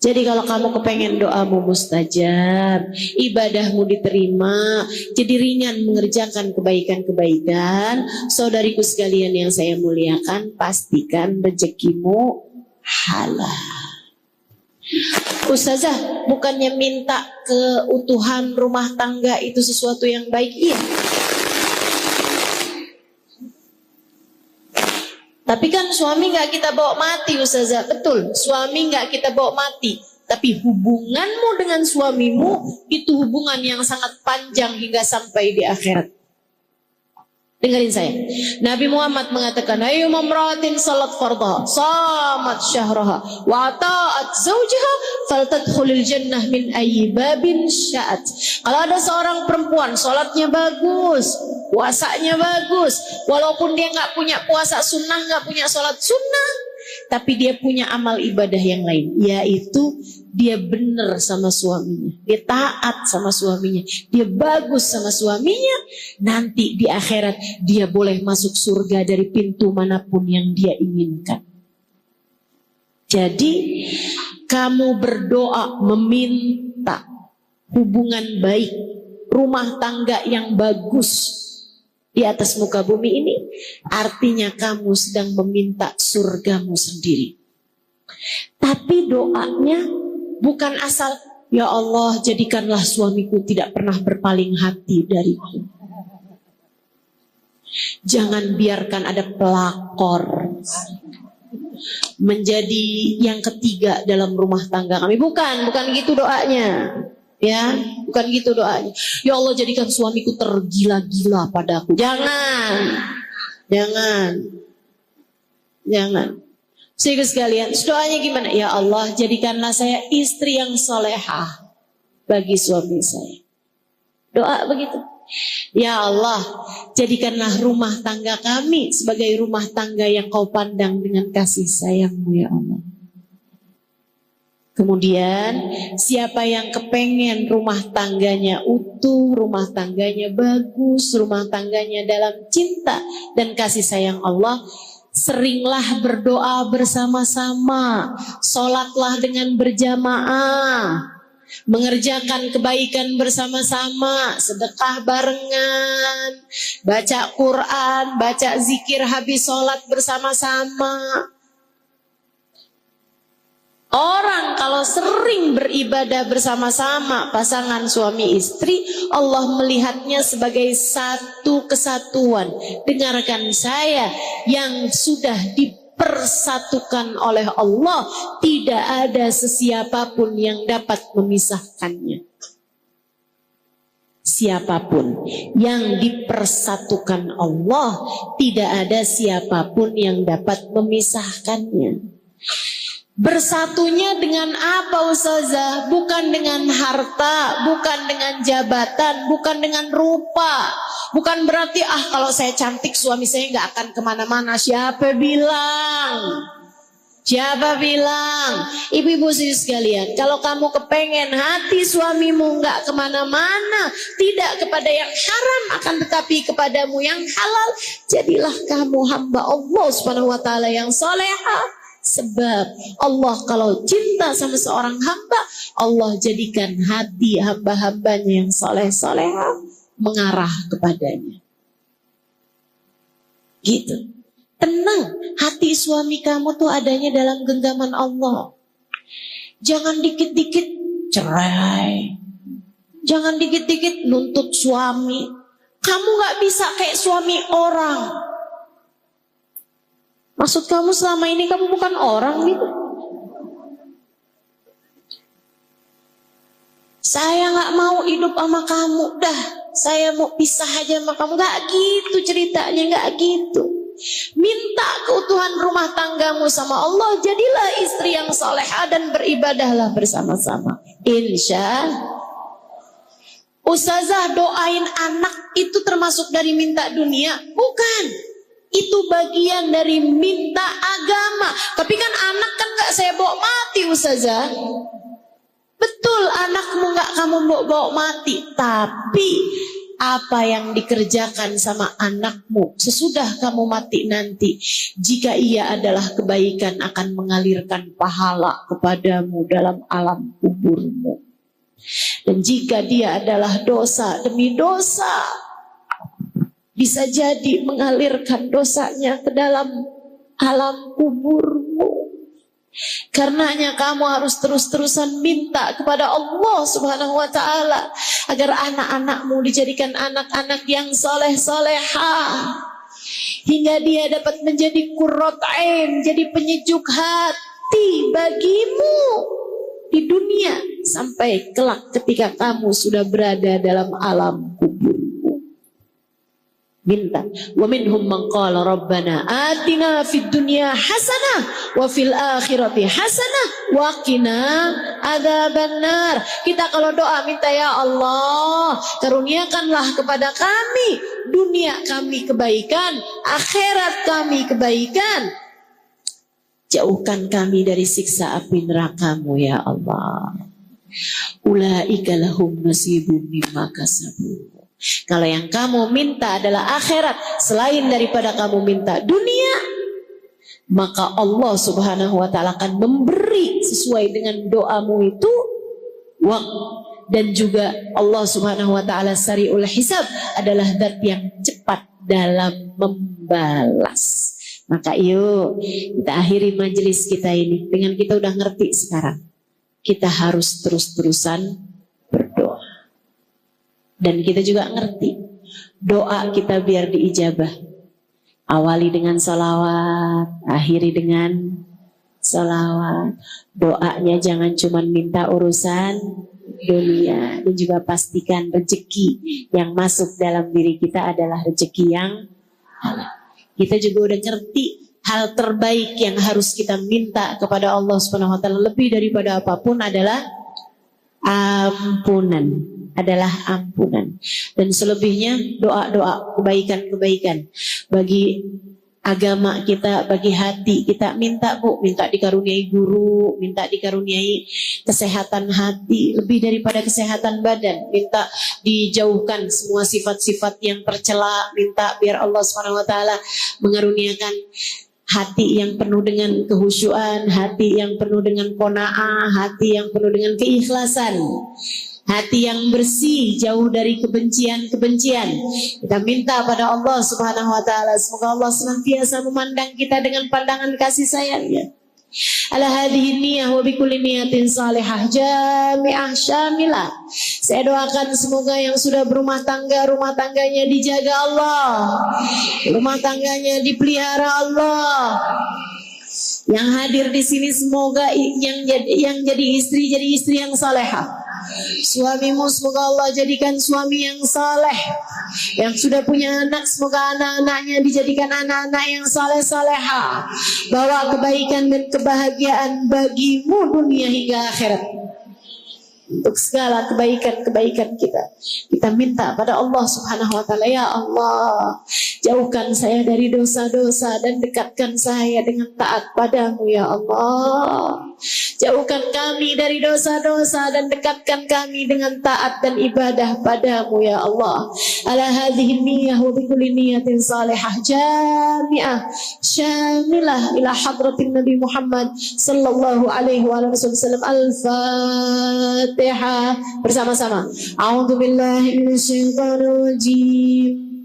Jadi kalau kamu kepengen doamu mustajab, ibadahmu diterima, jadi ringan mengerjakan kebaikan-kebaikan, saudariku sekalian yang saya muliakan, pastikan rezekimu halal. Ustazah, bukannya minta keutuhan rumah tangga itu sesuatu yang baik? Iya. Tapi kan suami gak kita bawa mati Ustazah. Betul, suami gak kita bawa mati. Tapi hubunganmu dengan suamimu itu hubungan yang sangat panjang hingga sampai di akhirat. Dengerin saya. Nabi Muhammad mengatakan, ayu mamra'atin salat fardha, samat syahraha, wa ta'at zawjaha, faltadkhulil jannah min ayyi babin sya'at. Kalau ada seorang perempuan, salatnya bagus, puasanya bagus, walaupun dia nggak punya puasa sunnah, nggak punya salat sunnah, tapi dia punya amal ibadah yang lain, yaitu dia benar sama suaminya, dia taat sama suaminya, dia bagus sama suaminya. Nanti di akhirat dia boleh masuk surga dari pintu manapun yang dia inginkan. Jadi kamu berdoa meminta hubungan baik, rumah tangga yang bagus di atas muka bumi ini, artinya kamu sedang meminta surgamu sendiri. Tapi doanya bukan asal, ya Allah jadikanlah suamiku tidak pernah berpaling hati dariku. Jangan biarkan ada pelakor menjadi yang ketiga dalam rumah tangga kami. Bukan gitu doanya. Ya, bukan gitu doanya. Ya Allah jadikan suamiku tergila-gila padaku. Jangan. Sehingga sekalian, doanya gimana? Ya Allah jadikanlah saya istri yang solehah bagi suami saya. Doa begitu. Ya Allah jadikanlah rumah tangga kami sebagai rumah tangga yang kau pandang dengan kasih sayangmu ya Allah. Kemudian siapa yang kepengen rumah tangganya utuh, rumah tangganya bagus, rumah tangganya dalam cinta dan kasih sayang Allah, seringlah berdoa bersama-sama, sholatlah dengan berjamaah, mengerjakan kebaikan bersama-sama, sedekah barengan, baca Quran, baca zikir habis sholat bersama-sama. Orang kalau sering beribadah bersama-sama pasangan suami istri, Allah melihatnya sebagai satu kesatuan. Dengarkan saya, yang sudah dipersatukan oleh Allah, tidak ada sesiapapun yang dapat memisahkannya. Siapapun yang dipersatukan Allah, tidak ada siapapun yang dapat memisahkannya. Bersatunya dengan apa Ustazah? Bukan dengan harta, bukan dengan jabatan, bukan dengan rupa. Bukan berarti kalau saya cantik suami saya nggak akan kemana-mana. Siapa bilang? Siapa bilang? Ibu-ibu sekalian, kalau kamu kepengen hati suamimu nggak kemana-mana, tidak kepada yang haram, akan tetapi kepadamu yang halal, jadilah kamu hamba Allah Subhanahu wa taala yang salehah. Sebab Allah kalau cinta sama seorang hamba, Allah jadikan hati hamba-hambanya yang saleh-salehah mengarah kepadanya. Gitu. Tenang, hati suami kamu tuh adanya dalam genggaman Allah. Jangan dikit-dikit cerai. Jangan dikit-dikit nuntut suami. Kamu gak bisa kayak suami orang. Maksud kamu selama ini kamu bukan orang gitu? Saya gak mau hidup sama kamu. Dah, saya mau pisah aja sama kamu. Gak gitu ceritanya, gak gitu. Minta keutuhan rumah tanggamu sama Allah. Jadilah istri yang salehah dan beribadahlah bersama-sama. Insya Ustazah, doain anak itu termasuk dari minta dunia? Bukan. Itu bagian dari minta agama. Tapi kan anak kan gak saya bawa mati Ustazah. Betul, anakmu gak kamu bawa mati. Tapi apa yang dikerjakan sama anakmu sesudah kamu mati nanti, jika ia adalah kebaikan, akan mengalirkan pahala kepadamu dalam alam kuburmu. Dan jika dia adalah dosa demi dosa, bisa jadi mengalirkan dosanya ke dalam alam kuburmu. Karenanya kamu harus terus-terusan minta kepada Allah Subhanahu wa ta'ala agar anak-anakmu dijadikan anak-anak yang soleh-solehah, hingga dia dapat menjadi qurrat ain, jadi penyejuk hati bagimu di dunia sampai kelak ketika kamu sudah berada dalam alam kubur. Minta. Wa minhum man qala rabbana atina fid dunya hasanah wa fil akhirati hasanah wa qina adzabannar. Kita kalau doa minta, ya Allah, karuniakanlah kepada kami dunia kami kebaikan, akhirat kami kebaikan, jauhkan kami dari siksa api neraka-Mu ya Allah. Ulaika lahum nasibun mimma kasabu. Kalau yang kamu minta adalah akhirat selain daripada kamu minta dunia, maka Allah Subhanahu wa ta'ala akan memberi sesuai dengan doamu itu. Dan juga Allah Subhanahu wa ta'ala sari'ul hisab, adalah zat yang cepat dalam membalas. Maka yuk kita akhiri majelis kita ini dengan kita udah ngerti sekarang. Kita harus terus-terusan berdoa. Dan kita juga ngerti doa kita biar diijabah. Awali dengan salawat, akhiri dengan salawat. Doanya jangan cuma minta urusan dunia. Dan juga pastikan rezeki yang masuk dalam diri kita adalah rezeki yang halal. Kita juga udah ngerti hal terbaik yang harus kita minta kepada Allah Subhanahu wa ta'ala lebih daripada apapun adalah ampunan. Dan selebihnya doa-doa kebaikan-kebaikan bagi agama kita, bagi hati kita. Minta dikaruniai guru, minta dikaruniai kesehatan hati lebih daripada kesehatan badan, minta dijauhkan semua sifat-sifat yang tercela, minta biar Allah SWT mengaruniakan hati yang penuh dengan kehusyuan, hati yang penuh dengan qanaah, hati yang penuh dengan keikhlasan, hati yang bersih, jauh dari kebencian-kebencian. Kita minta pada Allah Subhanahu wa ta'ala, semoga Allah senantiasa memandang kita dengan pandangan kasih sayangnya. Ala hadhihi niyyah wa bikulli niyatin salihah jami'ah syamilah. Saya doakan semoga yang sudah berumah tangga, rumah tangganya dijaga Allah, rumah tangganya dipelihara Allah. Yang hadir di sini semoga yang jadi istri yang salehah. Suamimu semoga Allah jadikan suami yang saleh. Yang sudah punya anak semoga anak-anaknya dijadikan anak-anak yang saleh-saleha. Bawa kebaikan dan kebahagiaan bagimu dunia hingga akhirat. Untuk segala kebaikan-kebaikan kita minta pada Allah Subhanahu wa taala, ya Allah, jauhkan saya dari dosa-dosa dan dekatkan saya dengan taat padamu ya Allah. Jauhkan kami dari dosa-dosa dan dekatkan kami dengan taat dan ibadah padamu ya Allah. Ala hadhihi niyyah wa bikulli niyatin salihah jami'ah syamilah ila hadratin Nabi Muhammad sallallahu alaihi wasallam. Al-Fatihah bersama-sama. A'udzu billahi minasyaitonir rajim.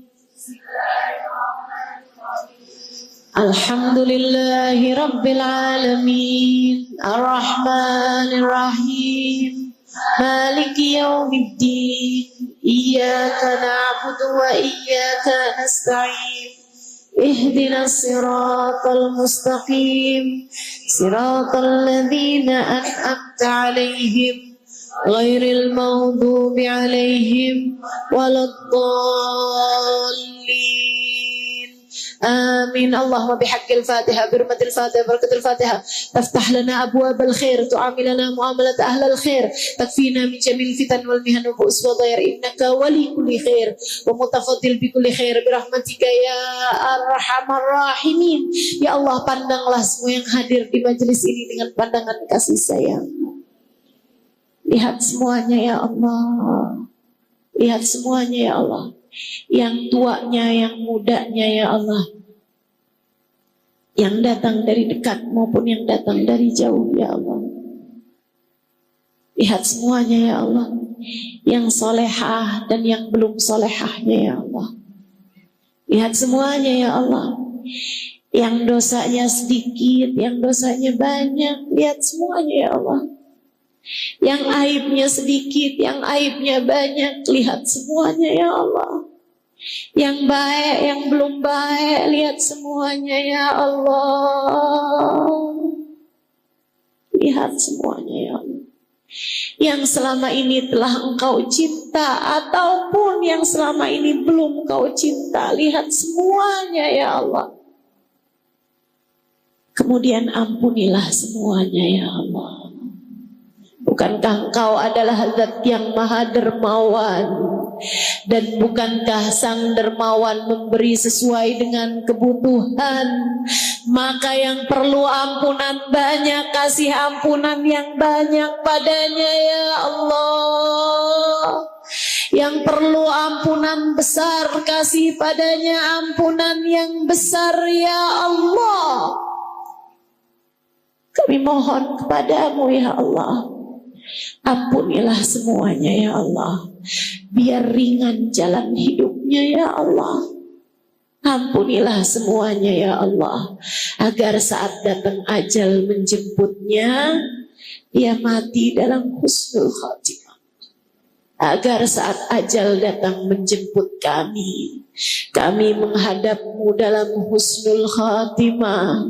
Alhamdulillahi rabbil alamin. Ar-Rahmanir Rahim. Maliki yaumiddin. Iyyaka na'budu wa iyyaka nasta'in. Ihdinas siratal mustaqim. Siratal ladzina an'amta 'alaihim ghairil maghdubi 'alaihim waladdallin. آمين. اللهم بحق الفاتحة برمة الفاتحة بركة الفاتحة تفتح لنا أبواب الخير تعاملنا معاملة أهل الخير تكفينا من جميع الفتن والمهن والبؤس والضير إنك ولي كل خير ومتفضل بكل خير برحمتك يا أرحم الراحمين. Ya Allah, pandanglah semua yang hadir di majelis ini dengan pandangan kasih sayang. Lihat semuanya ya Allah. Lihat semuanya ya Allah. Yang tuanya, yang mudanya ya Allah, yang datang dari dekat maupun yang datang dari jauh ya Allah. Lihat semuanya ya Allah, yang solehah dan yang belum solehahnya ya Allah. Lihat semuanya ya Allah, yang dosanya sedikit, yang dosanya banyak. Lihat semuanya ya Allah, yang aibnya sedikit, yang aibnya banyak. Lihat semuanya ya Allah, yang baik, yang belum baik. Lihat semuanya ya Allah. Lihat semuanya ya Allah, yang selama ini telah Engkau cinta ataupun yang selama ini belum Engkau cinta. Lihat semuanya ya Allah. Kemudian ampunilah semuanya ya Allah. Bukankah Engkau adalah Zat yang Maha Dermawan? Dan bukankah Sang Dermawan memberi sesuai dengan kebutuhan? Maka yang perlu ampunan banyak, kasih ampunan yang banyak padanya ya Allah. Yang perlu ampunan besar, kasih padanya ampunan yang besar ya Allah. Kami mohon kepadamu ya Allah, ampunilah semuanya ya Allah. Biar ringan jalan hidupnya ya Allah. Ampunilah semuanya ya Allah, agar saat datang ajal menjemputnya, dia mati dalam husnul khatimah. Agar saat ajal datang menjemput kami menghadapmu dalam husnul khatimah.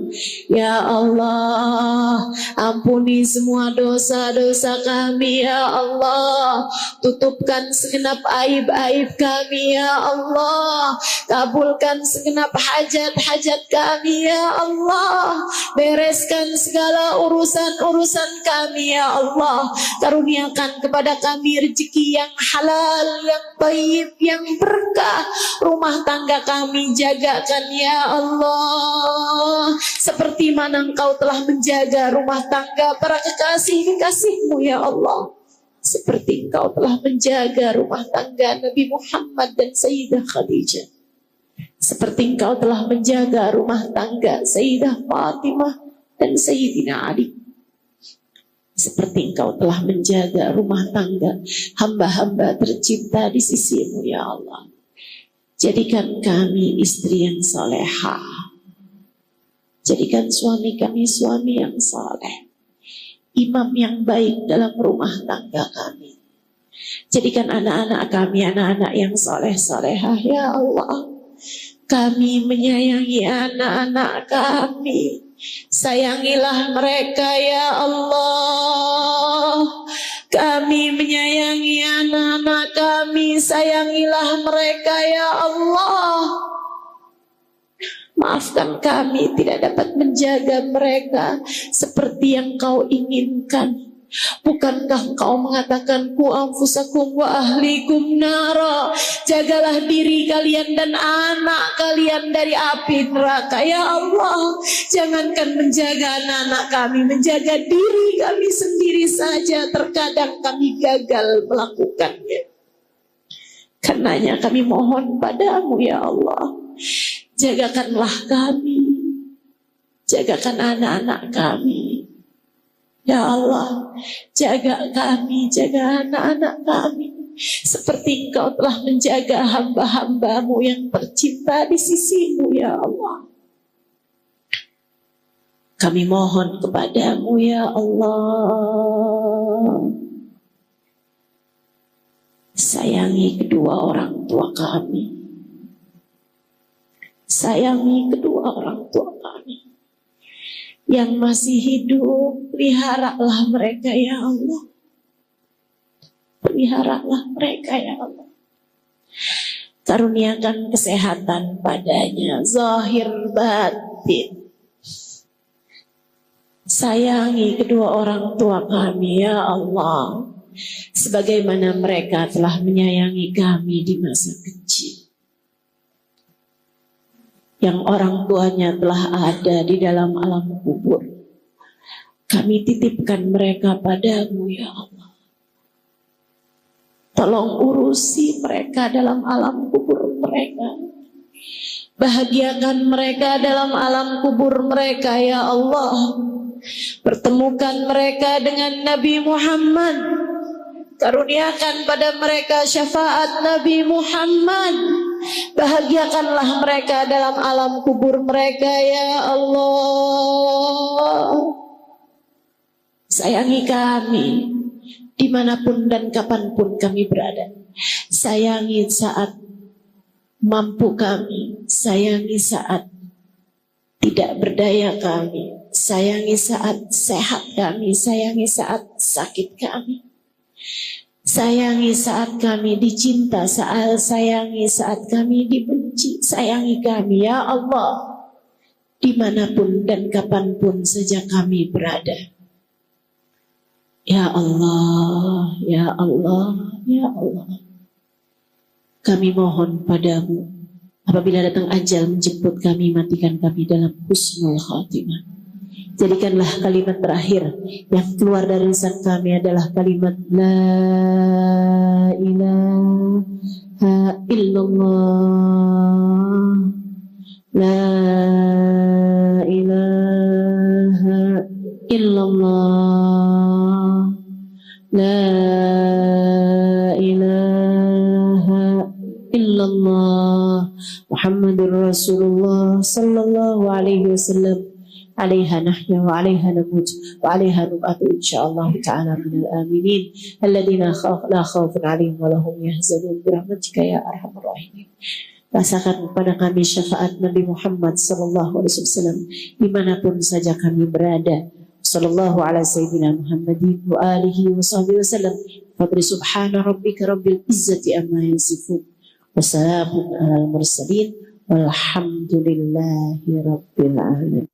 Ya Allah, ampuni semua dosa-dosa kami ya Allah. Tutupkan segenap aib-aib kami ya Allah. Kabulkan segenap hajat-hajat kami ya Allah. Bereskan segala urusan-urusan kami ya Allah. Karuniakan kepada kami rezeki yang halal, yang thayyib, yang berkah. Rumah tangga kami jagakan ya Allah, seperti mana Engkau telah menjaga rumah tangga para kekasih-kekasih-Mu ya Allah. Seperti Engkau telah menjaga rumah tangga Nabi Muhammad dan Sayyidah Khadijah. Seperti Engkau telah menjaga rumah tangga Sayyidah Fatimah dan Sayyidina Ali. Seperti Engkau telah menjaga rumah tangga hamba-hamba tercinta di sisi-Mu ya Allah. Jadikan kami istri yang salehah. Jadikan suami kami suami yang saleh, imam yang baik dalam rumah tangga kami. Jadikan anak-anak kami anak-anak yang saleh-salehah ya Allah. Kami menyayangi anak-anak kami. Sayangilah mereka ya Allah. Kami menyayangi anak-anak kami. Sayangilah mereka ya Allah. Maafkan kami tidak dapat menjaga mereka seperti yang Kau inginkan. Bukankah Kau mengatakan ku anfusakum wa ahlikum nara, jagalah diri kalian dan anak kalian dari api neraka. Ya Allah, jangankan menjaga anak-anak kami, menjaga diri kami sendiri saja terkadang kami gagal melakukannya. Karenanya kami mohon padamu ya Allah, jagakanlah kami, jagakan anak-anak kami. Ya Allah, jaga kami, jaga anak-anak kami seperti Engkau telah menjaga hamba-hambamu yang tercinta di sisimu ya Allah. Kami mohon kepadamu ya Allah, sayangi kedua orang tua kami. Sayangi kedua orang tua kami yang masih hidup, peliharalah mereka ya Allah. Peliharalah mereka ya Allah. Karuniakan kesehatan padanya, zahir batin. Sayangi kedua orang tua kami ya Allah, sebagaimana mereka telah menyayangi kami di masa kecil. Yang orang tuanya telah ada di dalam alam kubur, kami titipkan mereka padamu ya Allah. Tolong urusi mereka dalam alam kubur mereka. Bahagiakan mereka dalam alam kubur mereka ya Allah. Pertemukan mereka dengan Nabi Muhammad. Karuniakan pada mereka syafaat Nabi Muhammad. Bahagiakanlah mereka dalam alam kubur mereka ya Allah. Sayangi kami dimanapun dan kapanpun kami berada. Sayangi saat mampu kami, sayangi saat tidak berdaya kami, sayangi saat sehat kami, sayangi saat sakit kami. Sayangi saat kami dicinta, sayangi saat kami dibenci. Sayangi kami ya Allah, dimanapun dan kapanpun saja kami berada. Ya Allah, ya Allah, ya Allah. Kami mohon padamu, apabila datang ajal menjemput kami, matikan kami dalam husnul khatimah. Jadikanlah kalimat terakhir yang keluar dari lisan kami adalah kalimat La ilaha illallah, La ilaha illallah, La ilaha illallah, Muhammadur Rasulullah sallallahu alaihi wasallam. عليها نحيا وعليها نموت وعليها نبعث إن شاء الله تعالى من الآمنين الذين لا خوف عليهم ولا هم يحزنون برحمتك يا أرحم الراحمين. Rasakan kepada kami syafaat Nabi Muhammad sallallahu alaihi wasallam dimanapun saja kami berada. Sallallahu ala sayyidina Muhammadin wa alihi wa sahbihi wasallam. Fadri subhana rabbika rabbil izzati amma yasifun wa salamun alal mursalin walhamdulillahi rabbil alamin.